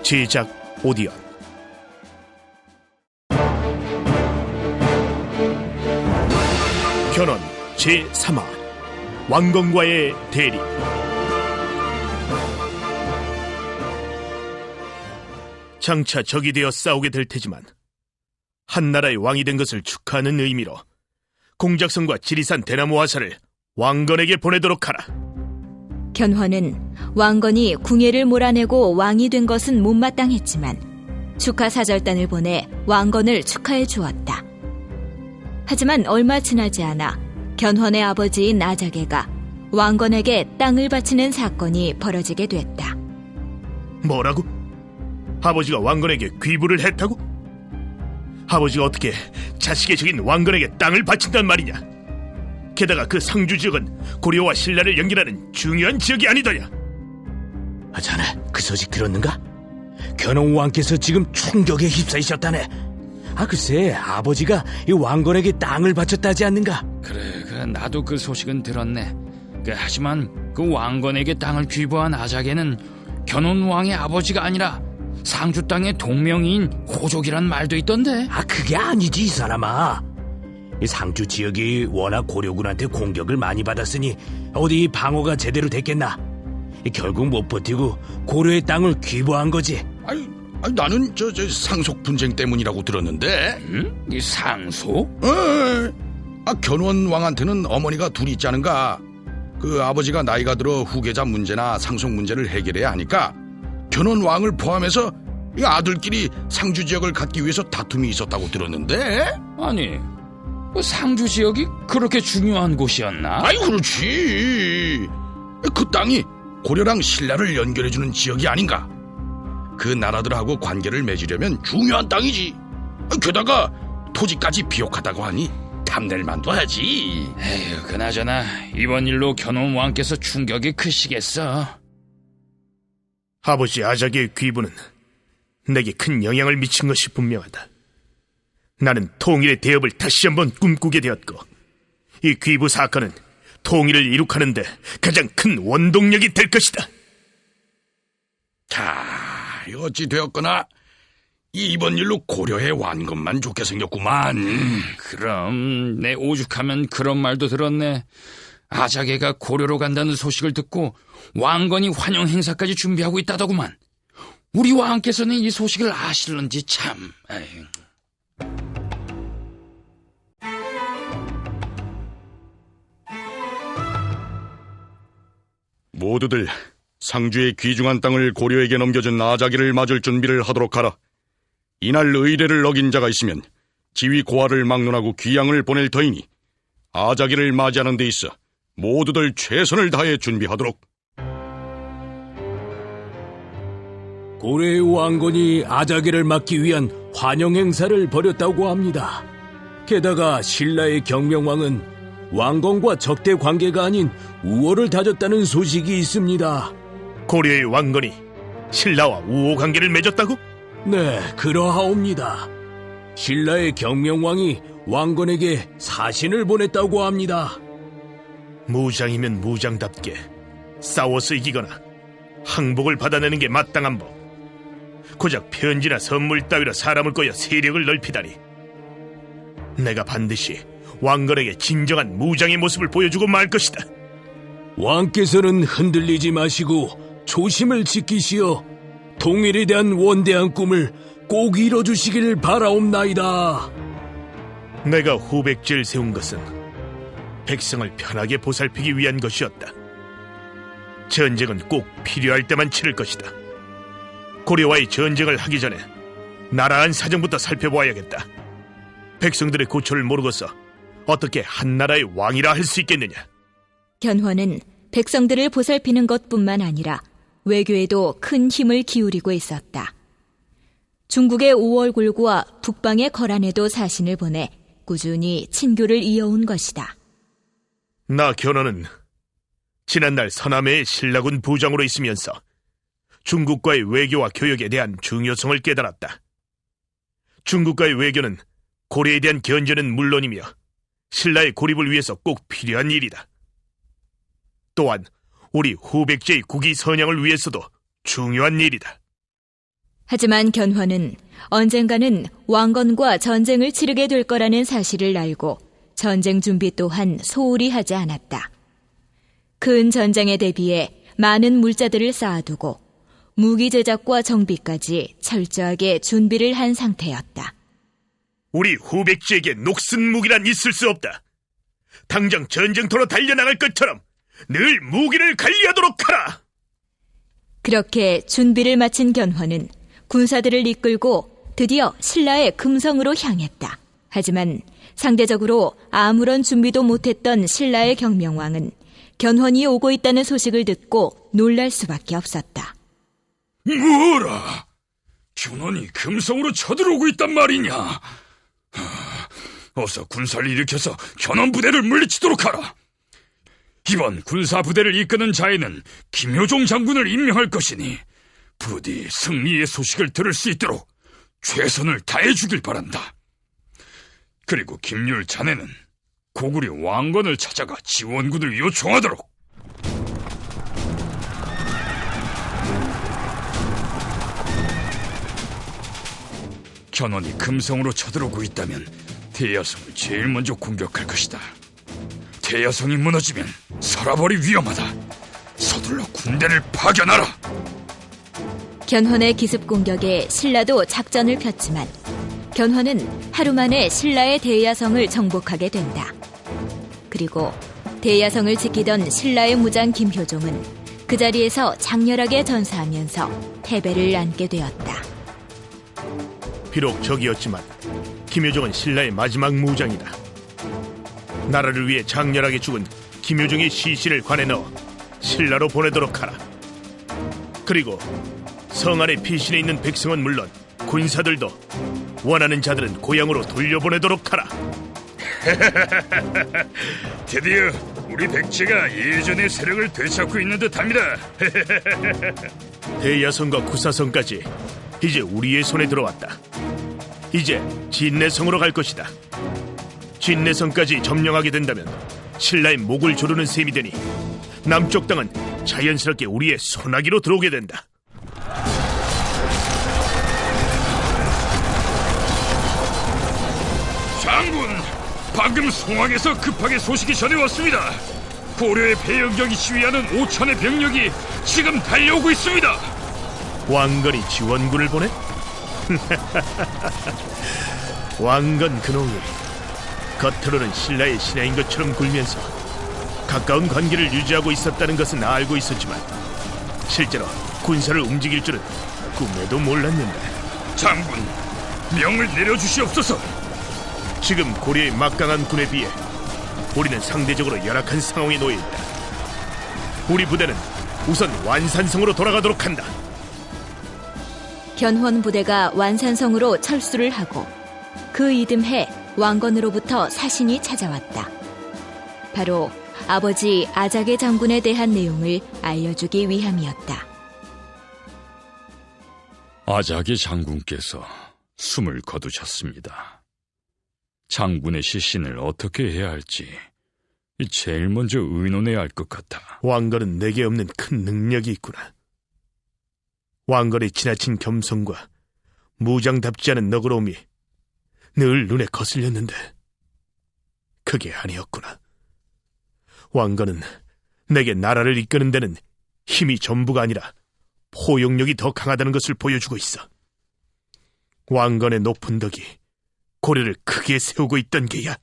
Speaker 2: 제작 오디언. 견훤 제3화 왕건과의 대립. 장차 적이 되어 싸우게 될 테지만 한나라의 왕이 된 것을 축하하는 의미로 공작성과 지리산 대나무 화살을 왕건에게 보내도록 하라.
Speaker 3: 견훤은 왕건이 궁예를 몰아내고 왕이 된 것은 못마땅했지만 축하 사절단을 보내 왕건을 축하해 주었다. 하지만 얼마 지나지 않아 견훤의 아버지인 아자개가 왕건에게 땅을 바치는 사건이 벌어지게 됐다.
Speaker 2: 뭐라고? 아버지가 왕건에게 귀부를 했다고? 아버지가 어떻게 자식의 적인 왕건에게 땅을 바친단 말이냐? 게다가 그 상주 지역은 고려와 신라를 연결하는 중요한 지역이 아니더냐?
Speaker 1: 자네 그 소식 들었는가? 견훤 왕께서 지금 총격에 휩싸이셨다네. 글쎄 아버지가 이 왕건에게 땅을 바쳤다지 않는가?
Speaker 6: 그래 나도 그 소식은 들었네. 하지만 그 왕건에게 땅을 귀부한 아자개는 견훤 왕의 아버지가 아니라 상주 땅의 동명이인 호족이란 말도 있던데.
Speaker 1: 그게 아니지 이 사람아. 이 상주 지역이 워낙 고려군한테 공격을 많이 받았으니 어디 방어가 제대로 됐겠나. 결국 못 버티고 고려의 땅을 귀부한 거지.
Speaker 5: 아니 나는 저 상속 분쟁 때문이라고 들었는데.
Speaker 6: 응? 이 상속?
Speaker 5: 견훤 왕한테는 어머니가 둘이 있자는가. 그 아버지가 나이가 들어 후계자 문제나 상속 문제를 해결해야 하니까 견훤 왕을 포함해서 이 아들끼리 상주 지역을 갖기 위해서 다툼이 있었다고 들었는데.
Speaker 6: 아니 상주 지역이 그렇게 중요한 곳이었나?
Speaker 5: 아이, 그렇지. 그 땅이 고려랑 신라를 연결해주는 지역이 아닌가. 그 나라들하고 관계를 맺으려면 중요한 땅이지. 게다가 토지까지 비옥하다고 하니 탐낼 만도 하지.
Speaker 6: 에휴, 그나저나 이번 일로 견훤 왕께서 충격이 크시겠어.
Speaker 2: 아버지 아작의 귀부는 내게 큰 영향을 미친 것이 분명하다. 나는 통일의 대업을 다시 한번 꿈꾸게 되었고, 이 귀부 사건은 통일을 이룩하는 데 가장 큰 원동력이 될 것이다.
Speaker 5: 자, 어찌 되었거나 이번 일로 고려에 완 것만 좋게 생겼구만.
Speaker 6: 그럼 내 오죽하면 그런 말도 들었네. 아자개가 고려로 간다는 소식을 듣고 왕건이 환영 행사까지 준비하고 있다더구만. 우리 왕께서는 이 소식을 아실런지 참. 에휴.
Speaker 5: 모두들 상주의 귀중한 땅을 고려에게 넘겨준 아자기를 맞을 준비를 하도록 하라. 이날 의례를 어긴 자가 있으면 지위 고하를 막론하고 귀양을 보낼 터이니 아자기를 맞이하는 데 있어 모두들 최선을 다해 준비하도록.
Speaker 1: 고려의 왕건이 아자개를 막기 위한 환영 행사를 벌였다고 합니다. 게다가 신라의 경명왕은 왕건과 적대 관계가 아닌 우호를 다졌다는 소식이 있습니다.
Speaker 2: 고려의 왕건이 신라와 우호 관계를 맺었다고?
Speaker 1: 네, 그러하옵니다. 신라의 경명왕이 왕건에게 사신을 보냈다고 합니다.
Speaker 2: 무장이면 무장답게 싸워서 이기거나 항복을 받아내는 게 마땅한 법. 고작 편지나 선물 따위로 사람을 꼬여 세력을 넓히다니. 내가 반드시 왕건에게 진정한 무장의 모습을 보여주고 말 것이다.
Speaker 1: 왕께서는 흔들리지 마시고 조심을 지키시어 통일에 대한 원대한 꿈을 꼭 이뤄주시길 바라옵나이다.
Speaker 2: 내가 후백제를 세운 것은 백성을 편하게 보살피기 위한 것이었다. 전쟁은 꼭 필요할 때만 치를 것이다. 고려와의 전쟁을 하기 전에 나라안 사정부터 살펴보아야겠다. 백성들의 고초를 모르고서 어떻게 한 나라의 왕이라 할 수 있겠느냐.
Speaker 3: 견훤은 백성들을 보살피는 것뿐만 아니라 외교에도 큰 힘을 기울이고 있었다. 중국의 오월굴과 북방의 거란에도 사신을 보내 꾸준히 친교를 이어온 것이다.
Speaker 2: 나 견훤은 지난날 서남해의 신라군 부장으로 있으면서 중국과의 외교와 교역에 대한 중요성을 깨달았다. 중국과의 외교는 고려에 대한 견제는 물론이며 신라의 고립을 위해서 꼭 필요한 일이다. 또한 우리 후백제의 국위 선양을 위해서도 중요한 일이다.
Speaker 3: 하지만 견훤은 언젠가는 왕건과 전쟁을 치르게 될 거라는 사실을 알고 전쟁 준비 또한 소홀히 하지 않았다. 큰 전쟁에 대비해 많은 물자들을 쌓아두고 무기 제작과 정비까지 철저하게 준비를 한 상태였다.
Speaker 2: 우리 후백제에게 녹슨 무기란 있을 수 없다. 당장 전쟁터로 달려나갈 것처럼 늘 무기를 관리하도록 하라.
Speaker 3: 그렇게 준비를 마친 견훤은 군사들을 이끌고 드디어 신라의 금성으로 향했다. 하지만 상대적으로 아무런 준비도 못했던 신라의 경명왕은 견훤이 오고 있다는 소식을 듣고 놀랄 수밖에 없었다.
Speaker 6: 뭐라? 견훤이 금성으로 쳐들어오고 있단 말이냐? 어서 군사를 일으켜서 견훤 부대를 물리치도록 하라. 이번 군사 부대를 이끄는 자에는 김효종 장군을 임명할 것이니 부디 승리의 소식을 들을 수 있도록 최선을 다해주길 바란다. 그리고 김율 자네는 고구려 왕건을 찾아가 지원군을 요청하도록. 견훤이 금성으로 쳐들어오고 있다면 대야성을 제일 먼저 공격할 것이다. 대야성이 무너지면 서라벌이 위험하다. 서둘러 군대를 파견하라.
Speaker 3: 견훤의 기습 공격에 신라도 작전을 폈지만 견훤은 하루 만에 신라의 대야성을 정복하게 된다. 그리고 대야성을 지키던 신라의 무장 김효종은 그 자리에서 장렬하게 전사하면서 패배를 안게 되었다.
Speaker 2: 비록 적이었지만 김효종은 신라의 마지막 무장이다. 나라를 위해 장렬하게 죽은 김유중의 시신을 관에 넣어 신라로 보내도록 하라. 그리고 성 안에 피신해 있는 백성은 물론 군사들도 원하는 자들은 고향으로 돌려보내도록 하라.
Speaker 6: 드디어 우리 백제가 예전의 세력을 되찾고 있는 듯합니다.
Speaker 2: 대야성과 구사성까지 이제 우리의 손에 들어왔다. 이제 진내성으로 갈 것이다. 진내성까지 점령하게 된다면 신라의 목을 조르는 셈이 되니 남쪽 땅은 자연스럽게 우리의 손아귀로 들어오게 된다.
Speaker 6: 장군, 방금 송악에서 급하게 소식이 전해왔습니다. 고려의 배영경이 지휘하는 5천의 병력이 지금 달려오고 있습니다.
Speaker 2: 왕건이 지원군을 보내? 왕건 그놈이 겉으로는 신라의 신하인 것처럼 굴면서 가까운 관계를 유지하고 있었다는 것은 알고 있었지만 실제로 군사를 움직일 줄은 꿈에도 몰랐는데.
Speaker 6: 장군, 명을 내려주시옵소서.
Speaker 2: 지금 고려의 막강한 군에 비해 우리는 상대적으로 열악한 상황에 놓여있다. 우리 부대는 우선 완산성으로 돌아가도록 한다.
Speaker 3: 견훤 부대가 완산성으로 철수를 하고 그 이듬해 왕건으로부터 사신이 찾아왔다. 바로 아버지 아작의 장군에 대한 내용을 알려주기 위함이었다.
Speaker 6: 아작의 장군께서 숨을 거두셨습니다. 장군의 시신을 어떻게 해야 할지 제일 먼저 의논해야 할 것 같아.
Speaker 2: 왕건은 내게 없는 큰 능력이 있구나. 왕건의 지나친 겸손과 무장답지 않은 너그러움이 늘 눈에 거슬렸는데 그게 아니었구나. 왕건은 내게 나라를 이끄는 데는 힘이 전부가 아니라 포용력이 더 강하다는 것을 보여주고 있어. 왕건의 높은 덕이 고려를 크게 세우고 있던 게야.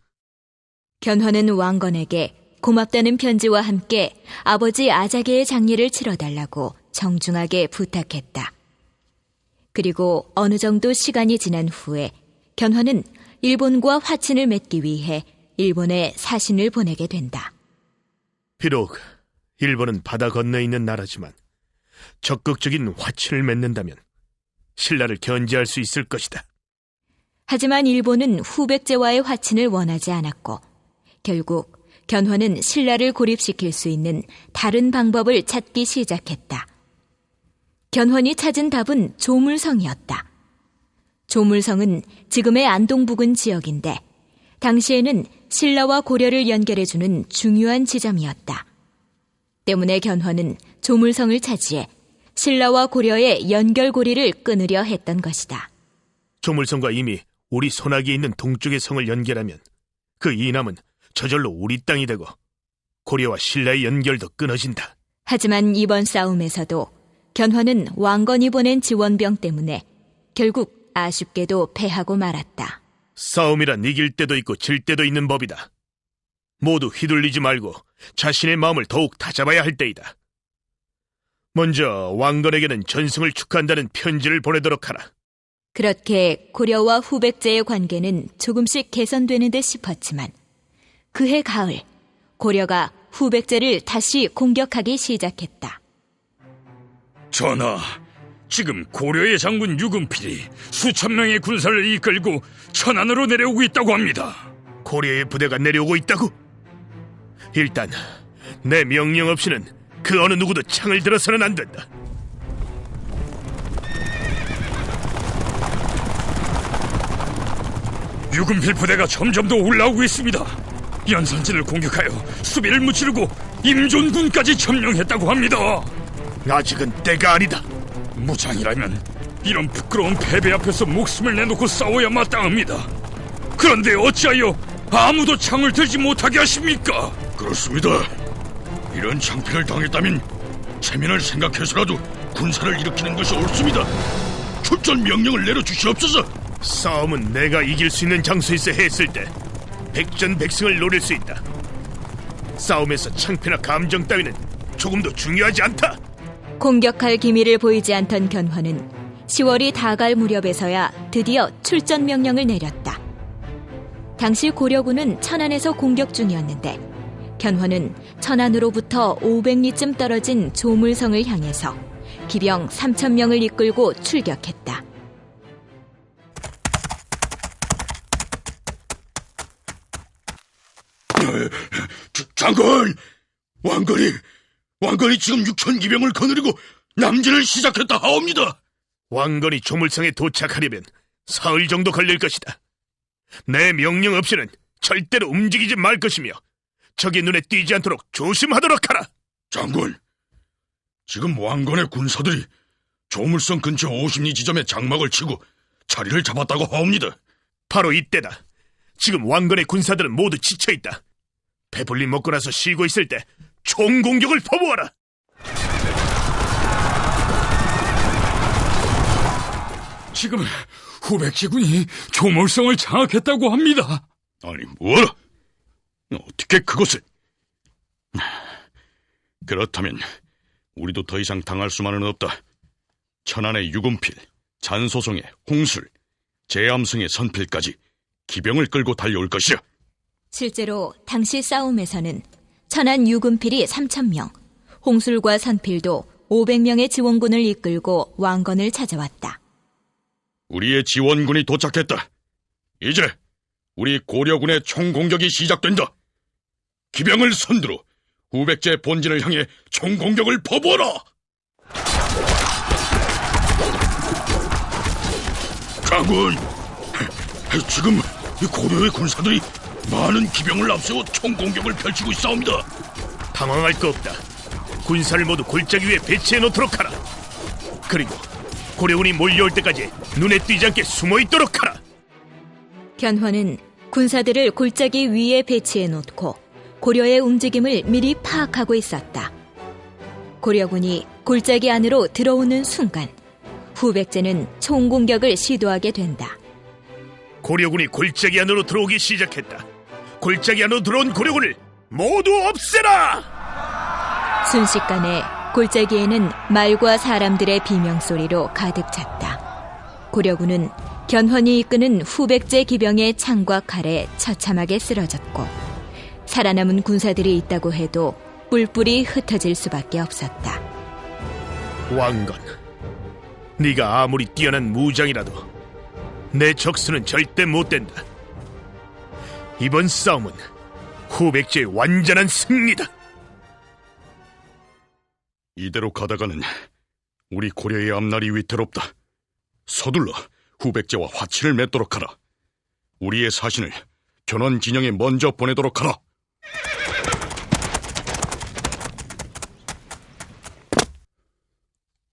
Speaker 3: 견훤은 왕건에게 고맙다는 편지와 함께 아버지 아자게의 장례를 치러달라고 정중하게 부탁했다. 그리고 어느 정도 시간이 지난 후에 견훤은 일본과 화친을 맺기 위해 일본에 사신을 보내게 된다.
Speaker 2: 비록 일본은 바다 건너에 있는 나라지만 적극적인 화친을 맺는다면 신라를 견제할 수 있을 것이다.
Speaker 3: 하지만 일본은 후백제와의 화친을 원하지 않았고 결국 견훤은 신라를 고립시킬 수 있는 다른 방법을 찾기 시작했다. 견훤이 찾은 답은 조물성이었다. 조물성은 지금의 안동 부근 지역인데 당시에는 신라와 고려를 연결해주는 중요한 지점이었다. 때문에 견훤은 조물성을 차지해 신라와 고려의 연결고리를 끊으려 했던 것이다.
Speaker 2: 조물성과 이미 우리 손아귀에 있는 동쪽의 성을 연결하면 그 이남은 저절로 우리 땅이 되고 고려와 신라의 연결도 끊어진다.
Speaker 3: 하지만 이번 싸움에서도 견훤은 왕건이 보낸 지원병 때문에 결국 아쉽게도 패하고 말았다.
Speaker 2: 싸움이란 이길 때도 있고 질 때도 있는 법이다. 모두 휘둘리지 말고 자신의 마음을 더욱 다잡아야 할 때이다. 먼저 왕건에게는 전승을 축하한다는 편지를 보내도록 하라.
Speaker 3: 그렇게 고려와 후백제의 관계는 조금씩 개선되는 듯 싶었지만 그해 가을 고려가 후백제를 다시 공격하기 시작했다.
Speaker 6: 전하, 지금 고려의 장군 유금필이 수천 명의 군사를 이끌고 천안으로 내려오고 있다고 합니다.
Speaker 2: 고려의 부대가 내려오고 있다고? 일단 내 명령 없이는 그 어느 누구도 창을 들어서는 안 된다.
Speaker 6: 유금필 부대가 점점 더 올라오고 있습니다. 연산진을 공격하여 수비를 무찌르고 임존군까지 점령했다고 합니다.
Speaker 2: 아직은 때가 아니다.
Speaker 6: 무장이라면 이런 부끄러운 패배 앞에서 목숨을 내놓고 싸워야 마땅합니다. 그런데 어찌하여 아무도 창을 들지 못하게 하십니까?
Speaker 5: 그렇습니다. 이런 창피를 당했다면 체면을 생각해서라도 군사를 일으키는 것이 옳습니다. 출전 명령을 내려주시옵소서.
Speaker 2: 싸움은 내가 이길 수 있는 장소에서 했을 때 백전백승을 노릴 수 있다. 싸움에서 창피나 감정 따위는 조금도 중요하지 않다.
Speaker 3: 공격할 기미를 보이지 않던 견훤은 10월이 다갈 무렵에서야 드디어 출전 명령을 내렸다. 당시 고려군은 천안에서 공격 중이었는데 견훤은 천안으로부터 500리쯤 떨어진 조물성을 향해서 기병 3,000명을 이끌고 출격했다.
Speaker 5: 장군! 왕건이 지금 6,000기병을 거느리고 남진을 시작했다 하옵니다.
Speaker 2: 왕건이 조물성에 도착하려면 사흘 정도 걸릴 것이다. 내 명령 없이는 절대로 움직이지 말 것이며 적의 눈에 띄지 않도록 조심하도록 하라.
Speaker 5: 장군, 지금 왕건의 군사들이 조물성 근처 50리 지점에 장막을 치고 자리를 잡았다고 하옵니다.
Speaker 2: 바로 이때다. 지금 왕건의 군사들은 모두 지쳐있다. 배불리 먹고 나서 쉬고 있을 때 총공격을 퍼부어라.
Speaker 6: 지금 후백제군이 조물성을 장악했다고 합니다.
Speaker 5: 아니, 뭐라? 어떻게 그것을? 그렇다면 우리도 더 이상 당할 수만은 없다. 천안의 유금필, 잔소성의 홍술, 제암성의 선필까지 기병을 끌고 달려올 것이야.
Speaker 3: 실제로 당시 싸움에서는 천안 유금필이 3,000명, 홍술과 선필도 500명의 지원군을 이끌고 왕건을 찾아왔다.
Speaker 5: 우리의 지원군이 도착했다. 이제 우리 고려군의 총공격이 시작된다. 기병을 선두로 후백제 본진을 향해 총공격을 퍼부어라. 장군, 지금 고려의 군사들이 많은 기병을 앞세워 총공격을 펼치고 있사옵니다.
Speaker 2: 당황할 거 없다. 군사를 모두 골짜기 위에 배치해 놓도록 하라. 그리고 고려군이 몰려올 때까지 눈에 띄지 않게 숨어있도록 하라.
Speaker 3: 견훤은 군사들을 골짜기 위에 배치해 놓고 고려의 움직임을 미리 파악하고 있었다. 고려군이 골짜기 안으로 들어오는 순간 후백제는 총공격을 시도하게 된다.
Speaker 2: 고려군이 골짜기 안으로 들어오기 시작했다. 골짜기 안으로 들어온 고려군을 모두 없애라!
Speaker 3: 순식간에 골짜기에는 말과 사람들의 비명소리로 가득 찼다. 고려군은 견훤이 이끄는 후백제 기병의 창과 칼에 처참하게 쓰러졌고 살아남은 군사들이 있다고 해도 뿔뿔이 흩어질 수밖에 없었다.
Speaker 2: 왕건, 네가 아무리 뛰어난 무장이라도 내 적수는 절대 못 된다. 이번 싸움은 후백제의 완전한 승리다.
Speaker 5: 이대로 가다가는 우리 고려의 앞날이 위태롭다. 서둘러 후백제와 화치를 맺도록 하라. 우리의 사신을 견훤 진영에 먼저 보내도록 하라.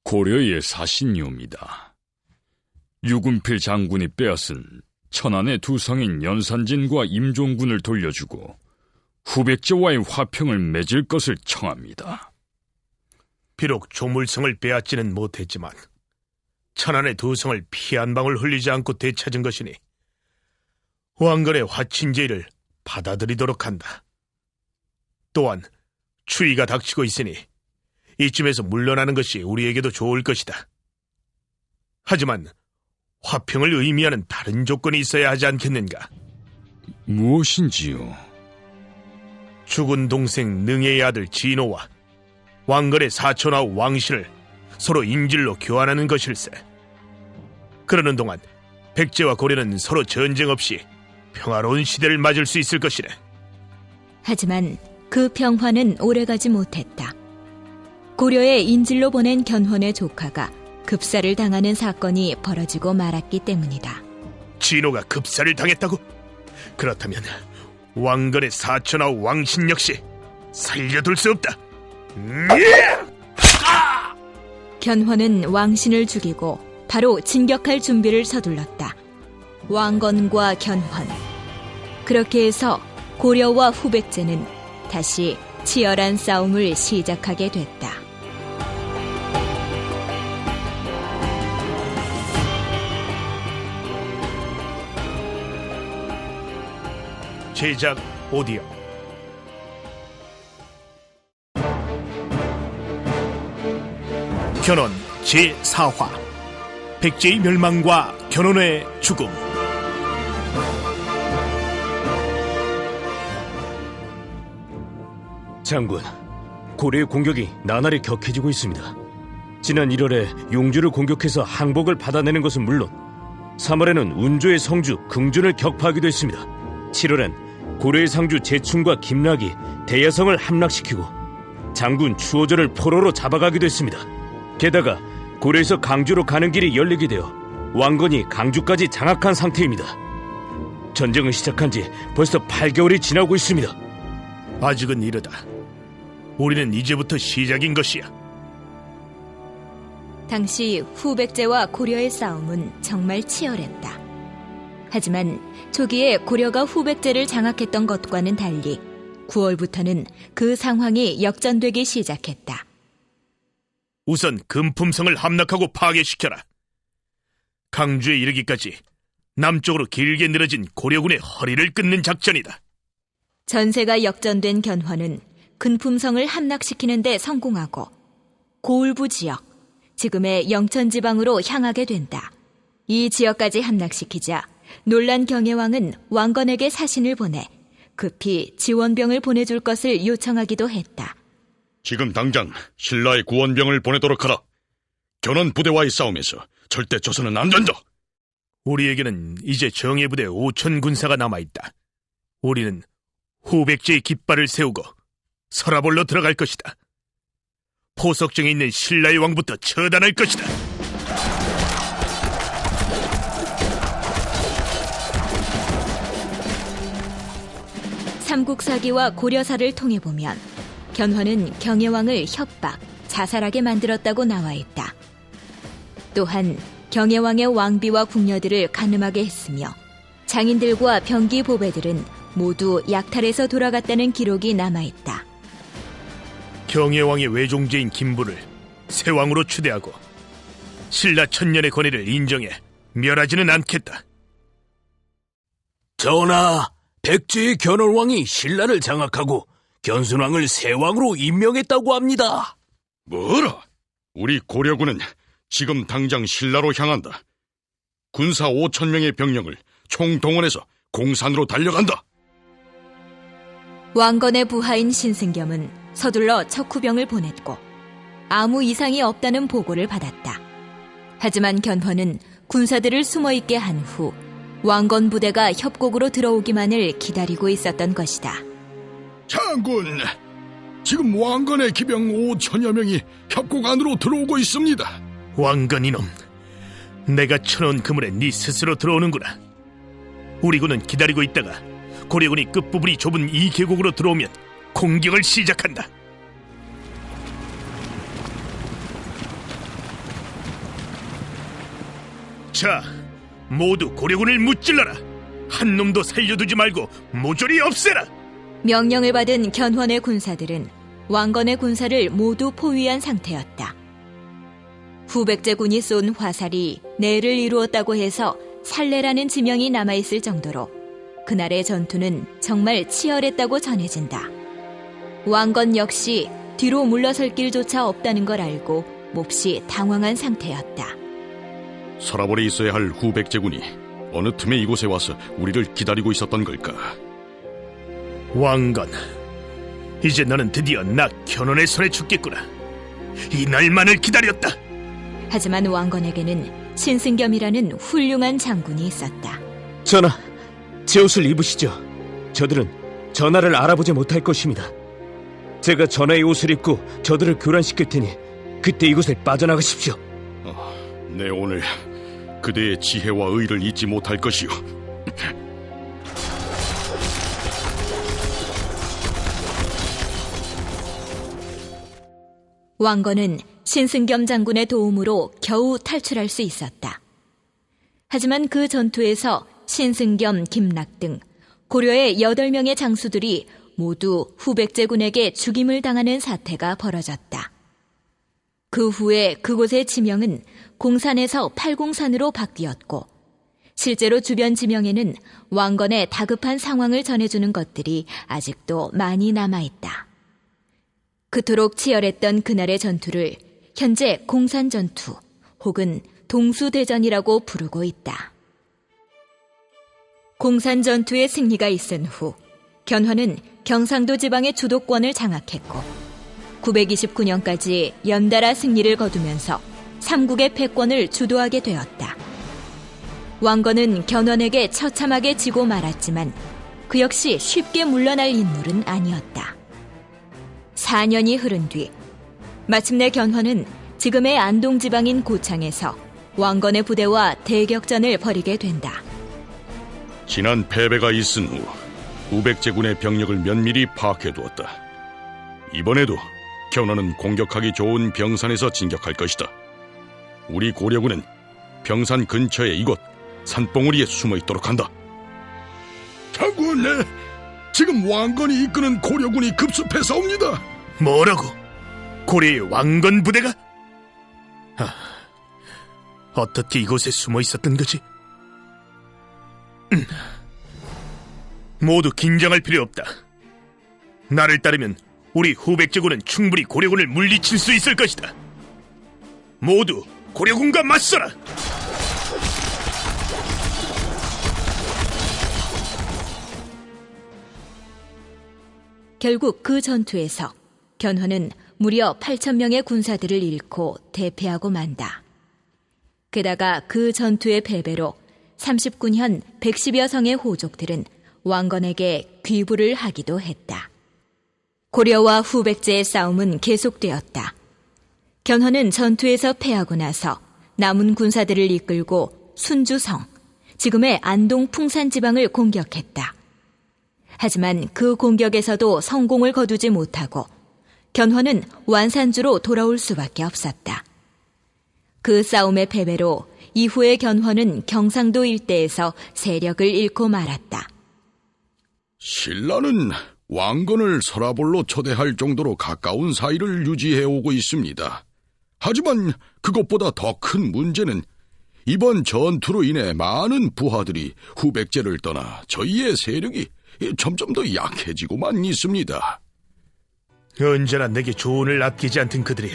Speaker 6: 고려의 사신이옵니다. 유금필 장군이 빼앗은 천안의 두 성인 연산진과 임종군을 돌려주고 후백제와의 화평을 맺을 것을 청합니다.
Speaker 2: 비록 조물성을 빼앗지는 못했지만 천안의 두 성을 피 한 방울 흘리지 않고 되찾은 것이니 왕건의 화친제의를 받아들이도록 한다. 또한 추위가 닥치고 있으니 이쯤에서 물러나는 것이 우리에게도 좋을 것이다. 하지만 화평을 의미하는 다른 조건이 있어야 하지 않겠는가?
Speaker 6: 무엇인지요?
Speaker 2: 죽은 동생 능혜의 아들 진호와 왕건의 사촌아우 왕신을 서로 인질로 교환하는 것일세. 그러는 동안 백제와 고려는 서로 전쟁 없이 평화로운 시대를 맞을 수 있을 것이래.
Speaker 3: 하지만 그 평화는 오래가지 못했다. 고려에 인질로 보낸 견훤의 조카가 급사를 당하는 사건이 벌어지고 말았기 때문이다.
Speaker 2: 진호가 급사를 당했다고? 그렇다면 왕건의 사촌아우 왕신 역시 살려둘 수 없다.
Speaker 3: 견훤은 왕신을 죽이고 바로 진격할 준비를 서둘렀다. 왕건과 견훤. 그렇게 해서 고려와 후백제는 다시 치열한 싸움을 시작하게 됐다.
Speaker 2: 제작 오디오 견훤 제4화 백제의 멸망과 견훤의 죽음.
Speaker 1: 장군, 고려의 공격이 나날이 격해지고 있습니다. 지난 1월에 용주를 공격해서 항복을 받아내는 것은 물론 3월에는 운조의 성주 긍준을 격파하기도 했습니다. 7월엔 고려의 상주 제충과 김락이 대야성을 함락시키고 장군 추호전을 포로로 잡아가기도 했습니다. 게다가 고려에서 강주로 가는 길이 열리게 되어 왕건이 강주까지 장악한 상태입니다. 전쟁을 시작한 지 벌써 8개월이 지나고 있습니다.
Speaker 2: 아직은 이르다. 우리는 이제부터 시작인 것이야.
Speaker 3: 당시 후백제와 고려의 싸움은 정말 치열했다. 하지만 초기에 고려가 후백제를 장악했던 것과는 달리 9월부터는 그 상황이 역전되기 시작했다.
Speaker 2: 우선 금품성을 함락하고 파괴시켜라. 강주에 이르기까지 남쪽으로 길게 늘어진 고려군의 허리를 끊는 작전이다.
Speaker 3: 전세가 역전된 견훤은 근품성을 함락시키는 데 성공하고 고을부 지역, 지금의 영천지방으로 향하게 된다. 이 지역까지 함락시키자 놀란 경혜왕은 왕건에게 사신을 보내 급히 지원병을 보내줄 것을 요청하기도 했다.
Speaker 5: 지금 당장 신라의 구원병을 보내도록 하라. 견훤 부대와의 싸움에서 절대 져서는 안 된다.
Speaker 2: 우리에게는 이제 정예부대 5천 군사가 남아있다. 우리는 후백제의 깃발을 세우고 서라볼로 들어갈 것이다. 포석정에 있는 신라의 왕부터 처단할 것이다.
Speaker 3: 삼국사기와 고려사를 통해보면 견훤은 경혜왕을 협박, 자살하게 만들었다고 나와있다. 또한 경혜왕의 왕비와 궁녀들을 간음하게 했으며 장인들과 병기 보배들은 모두 약탈해서 돌아갔다는 기록이 남아있다.
Speaker 2: 경혜왕의 외종제인 김부를 세왕으로 추대하고 신라 천년의 권위를 인정해 멸하지는 않겠다.
Speaker 1: 전하, 백제의 견훤왕이 신라를 장악하고 견순왕을 세왕으로 임명했다고 합니다.
Speaker 5: 뭐라? 우리 고려군은 지금 당장 신라로 향한다. 군사 5천 명의 병력을 총동원해서 공산으로 달려간다.
Speaker 3: 왕건의 부하인 신승겸은 서둘러 척후병을 보냈고 아무 이상이 없다는 보고를 받았다. 하지만 견훤은 군사들을 숨어있게 한 후 왕건 부대가 협곡으로 들어오기만을 기다리고 있었던 것이다.
Speaker 5: 장군, 지금 왕건의 기병 5천여 명이 협곡 안으로 들어오고 있습니다.
Speaker 2: 왕건 이놈, 내가 쳐놓은 그물에 네 스스로 들어오는구나. 우리 군은 기다리고 있다가 고려군이 끝부분이 좁은 이 계곡으로 들어오면 공격을 시작한다. 자, 모두 고려군을 무찔러라. 한 놈도 살려두지 말고 모조리 없애라.
Speaker 3: 명령을 받은 견훤의 군사들은 왕건의 군사를 모두 포위한 상태였다. 후백제군이 쏜 화살이 내를 이루었다고 해서 살레라는 지명이 남아있을 정도로 그날의 전투는 정말 치열했다고 전해진다. 왕건 역시 뒤로 물러설 길조차 없다는 걸 알고 몹시 당황한 상태였다.
Speaker 5: 서라볼에 있어야 할 후백제군이 어느 틈에 이곳에 와서 우리를 기다리고 있었던 걸까?
Speaker 2: 왕건, 이제 너는 드디어 나 견훤의 손에 죽겠구나. 이날만을 기다렸다.
Speaker 3: 하지만 왕건에게는 신승겸이라는 훌륭한 장군이 있었다.
Speaker 1: 전하, 제 옷을 입으시죠. 저들은 전하를 알아보지 못할 것입니다. 제가 전하의 옷을 입고 저들을 교란시킬 테니 그때 이곳을 빠져나가십시오.
Speaker 5: 내 오늘 그대의 지혜와 의를 잊지 못할 것이오.
Speaker 3: 왕건은 신승겸 장군의 도움으로 겨우 탈출할 수 있었다. 하지만 그 전투에서 신승겸, 김락 등 고려의 8명의 장수들이 모두 후백제군에게 죽임을 당하는 사태가 벌어졌다. 그 후에 그곳의 지명은 공산에서 팔공산으로 바뀌었고 실제로 주변 지명에는 왕건의 다급한 상황을 전해주는 것들이 아직도 많이 남아있다. 그토록 치열했던 그날의 전투를 현재 공산전투 혹은 동수대전이라고 부르고 있다. 공산전투의 승리가 있은 후 견훤은 경상도 지방의 주도권을 장악했고 929년까지 연달아 승리를 거두면서 삼국의 패권을 주도하게 되었다. 왕건은 견훤에게 처참하게 지고 말았지만 그 역시 쉽게 물러날 인물은 아니었다. 4년이 흐른 뒤 마침내 견훤은 지금의 안동 지방인 고창에서 왕건의 부대와 대격전을 벌이게 된다.
Speaker 5: 지난 패배가 있은 후 후백제군의 병력을 면밀히 파악해두었다. 이번에도 견훤은 공격하기 좋은 병산에서 진격할 것이다. 우리 고려군은 병산 근처에 이곳 산봉우리에 숨어있도록 한다. 장군, 지금 왕건이 이끄는 고려군이 급습해서옵니다.
Speaker 2: 뭐라고? 고려의 왕건 부대가? 어떻게 이곳에 숨어 있었던 거지? 모두 긴장할 필요 없다. 나를 따르면 우리 후백제군은 충분히 고려군을 물리칠 수 있을 것이다. 모두 고려군과 맞서라!
Speaker 3: 결국 그 전투에서 견훤은 무려 8,000명의 군사들을 잃고 대패하고 만다. 게다가 그 전투의 패배로 30군현 110여 성의 호족들은 왕건에게 귀부를 하기도 했다. 고려와 후백제의 싸움은 계속되었다. 견훤은 전투에서 패하고 나서 남은 군사들을 이끌고 순주성, 지금의 안동 풍산 지방을 공격했다. 하지만 그 공격에서도 성공을 거두지 못하고 견훤은 완산주로 돌아올 수밖에 없었다. 그 싸움의 패배로 이후에 견훤은 경상도 일대에서 세력을 잃고 말았다.
Speaker 5: 신라는 왕건을 서라볼로 초대할 정도로 가까운 사이를 유지해오고 있습니다. 하지만 그것보다 더 큰 문제는 이번 전투로 인해 많은 부하들이 후백제를 떠나 저희의 세력이 점점 더 약해지고만 있습니다.
Speaker 2: 언제나 내게 조언을 아끼지 않던 그들이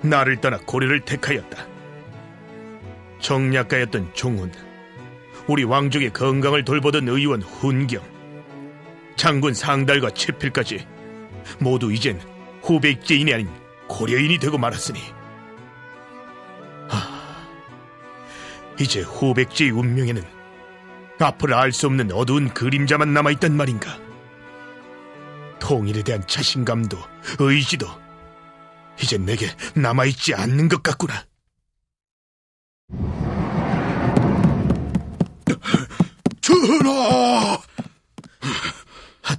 Speaker 2: 나를 떠나 고려를 택하였다. 정략가였던 종훈, 우리 왕족의 건강을 돌보던 의원 훈경, 장군 상달과 채필까지 모두 이젠 후백제인이 아닌 고려인이 되고 말았으니 이제 후백제의 운명에는 앞을 알 수 없는 어두운 그림자만 남아있단 말인가. 통일에 대한 자신감도 의지도 이젠 내게 남아있지 않는 것 같구나.
Speaker 5: 전하!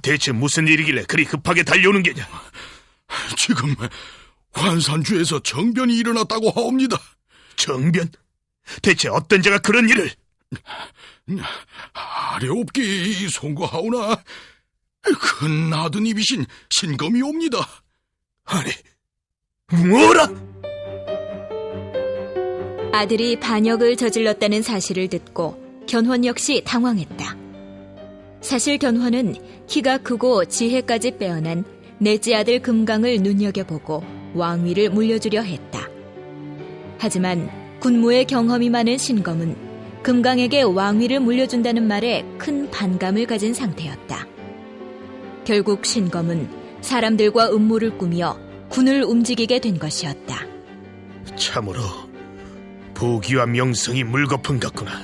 Speaker 2: 대체 무슨 일이길래 그리 급하게 달려오는 게냐?
Speaker 5: 지금 환산주에서 정변이 일어났다고 하옵니다.
Speaker 2: 정변? 대체 어떤 자가 그런 일을?
Speaker 5: 아래옵기 송구하오나 큰 아드님이신 신검이 옵니다.
Speaker 2: 아니, 뭐라?
Speaker 3: 아들이 반역을 저질렀다는 사실을 듣고 견훤 역시 당황했다. 사실 견훤은 키가 크고 지혜까지 빼어난 넷째 아들 금강을 눈여겨보고 왕위를 물려주려 했다. 하지만 군무의 경험이 많은 신검은 금강에게 왕위를 물려준다는 말에 큰 반감을 가진 상태였다. 결국 신검은 사람들과 음모를 꾸며 군을 움직이게 된 것이었다.
Speaker 2: 참으로 부귀와 명성이 물거품 같구나.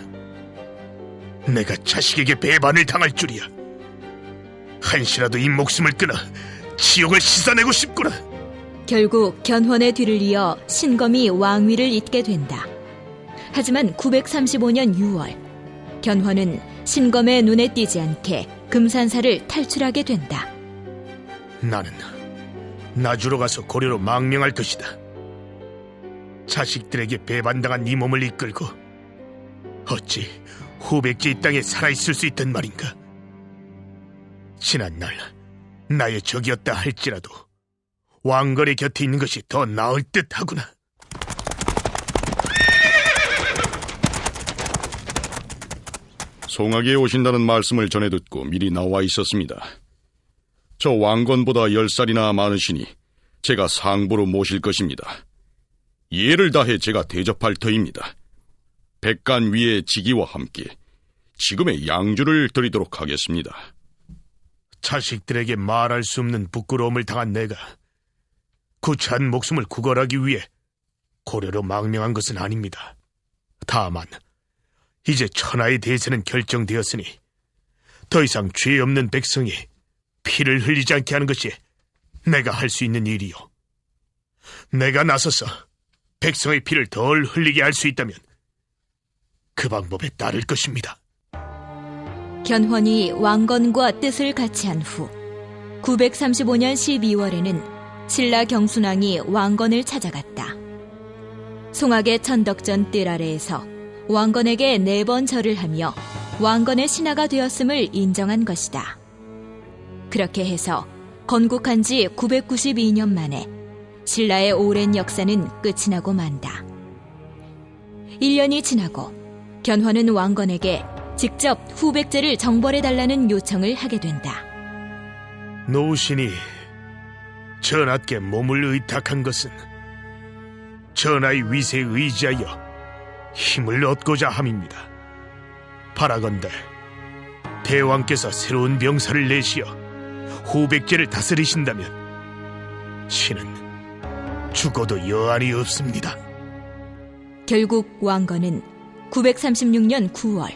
Speaker 2: 내가 자식에게 배반을 당할 줄이야. 한시라도 이 목숨을 끊어 지옥을 씻어내고 싶구나.
Speaker 3: 결국 견훤의 뒤를 이어 신검이 왕위를 잇게 된다. 하지만 935년 6월 견훤은 신검의 눈에 띄지 않게 금산사를 탈출하게 된다.
Speaker 2: 나는 나주로 가서 고려로 망명할 것이다. 자식들에게 배반당한 이 몸을 이끌고 어찌 후백제 이 땅에 살아있을 수 있단 말인가. 지난날 나의 적이었다 할지라도 왕건의 곁에 있는 것이 더 나을 듯 하구나.
Speaker 5: 송악에 오신다는 말씀을 전해 듣고 미리 나와 있었습니다. 저 왕건보다 10살이나 많으시니 제가 상부로 모실 것입니다. 예를 다해 제가 대접할 터입니다. 백간 위의 직위와 함께 지금의 양주를 드리도록 하겠습니다.
Speaker 2: 자식들에게 말할 수 없는 부끄러움을 당한 내가 구차한 목숨을 구걸하기 위해 고려로 망명한 것은 아닙니다. 다만 이제 천하의 대세는 결정되었으니 더 이상 죄 없는 백성이 피를 흘리지 않게 하는 것이 내가 할 수 있는 일이요. 내가 나서서 백성의 피를 덜 흘리게 할 수 있다면 그 방법에 따를 것입니다.
Speaker 3: 견훤이 왕건과 뜻을 같이 한 후 935년 12월에는 신라 경순왕이 왕건을 찾아갔다. 송악의 천덕전 뜰 아래에서 왕건에게 4번 절을 하며 왕건의 신하가 되었음을 인정한 것이다. 그렇게 해서 건국한 지 992년 만에 신라의 오랜 역사는 끝이 나고 만다. 1년이 지나고 견훤은 왕건에게 직접 후백제를 정벌해달라는 요청을 하게 된다.
Speaker 2: 노신이 전하께 몸을 의탁한 것은 전하의 위세에 의지하여 힘을 얻고자 함입니다. 바라건대 대왕께서 새로운 병사를 내시어 후백제를 다스리신다면 신은 죽어도 여한이 없습니다.
Speaker 3: 결국 왕건은 936년 9월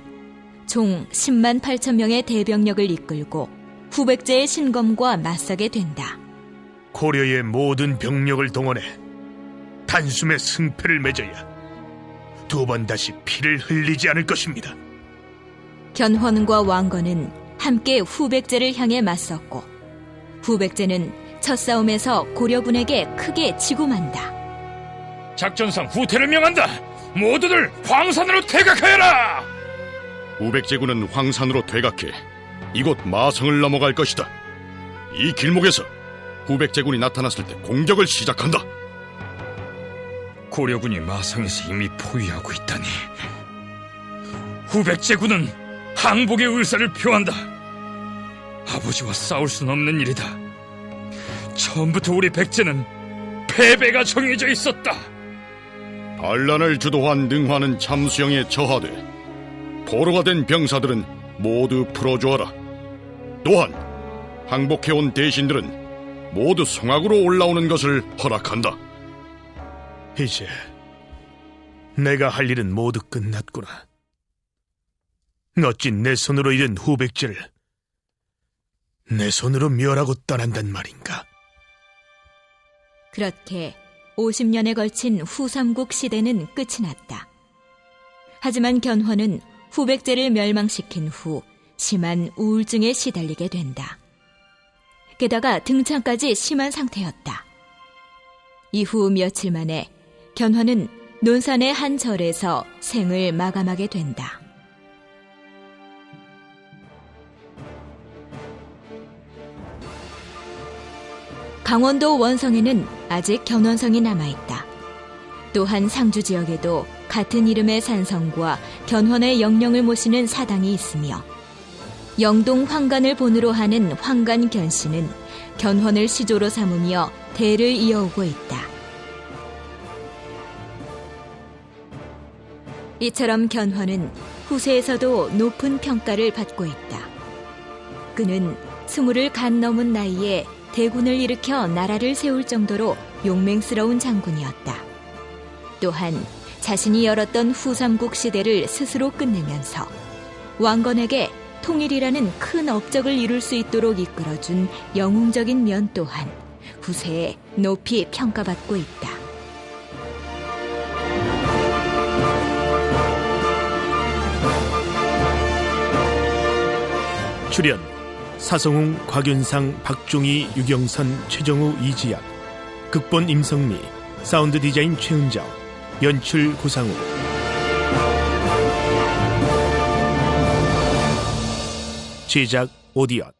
Speaker 3: 총 10만 8천 명의 대병력을 이끌고 후백제의 신검과 맞서게 된다.
Speaker 2: 고려의 모든 병력을 동원해 단숨에 승패를 맺어야 2번 다시 피를 흘리지 않을 것입니다.
Speaker 3: 견훤과 왕건은 함께 후백제를 향해 맞섰고 후백제는 첫 싸움에서 고려군에게 크게 지고 만다.
Speaker 6: 작전상 후퇴를 명한다. 모두들 황산으로 퇴각하여라.
Speaker 5: 후백제군은 황산으로 퇴각해 이곳 마성을 넘어갈 것이다. 이 길목에서 후백제군이 나타났을 때 공격을 시작한다.
Speaker 6: 고려군이 마성에서 이미 포위하고 있다니. 후백제군은 항복의 의사를 표한다. 아버지와 싸울 수는 없는 일이다. 처음부터 우리 백제는 패배가 정해져 있었다.
Speaker 5: 반란을 주도한 능화는 참수형에 처하되 포로가 된 병사들은 모두 풀어주어라. 또한 항복해온 대신들은 모두 송악으로 올라오는 것을 허락한다.
Speaker 2: 이제 내가 할 일은 모두 끝났구나. 어찌 내 손으로 잃은 후백제를 내 손으로 멸하고 떠난단 말인가?
Speaker 3: 그렇게 50년에 걸친 후삼국 시대는 끝이 났다. 하지만 견훤은 후백제를 멸망시킨 후 심한 우울증에 시달리게 된다. 게다가 등창까지 심한 상태였다. 이후 며칠 만에 견훤은 논산의 한 절에서 생을 마감하게 된다. 강원도 원성에는 아직 견훤성이 남아있다. 또한 상주 지역에도 같은 이름의 산성과 견훤의 영령을 모시는 사당이 있으며 영동 황간을 본으로 하는 황간견씨는 견훤을 시조로 삼으며 대를 이어오고 있다. 이처럼 견훤은 후세에서도 높은 평가를 받고 있다. 그는 20을 간 넘은 나이에 대군을 일으켜 나라를 세울 정도로 용맹스러운 장군이었다. 또한 자신이 열었던 후삼국 시대를 스스로 끝내면서 왕건에게 통일이라는 큰 업적을 이룰 수 있도록 이끌어준 영웅적인 면 또한 후세에 높이 평가받고 있다.
Speaker 2: 출연 사성웅, 곽윤상, 박종희, 유경선, 최정우, 이지연. 극본 임성미, 사운드 디자인 최은정, 연출 구상우. 제작 오디언.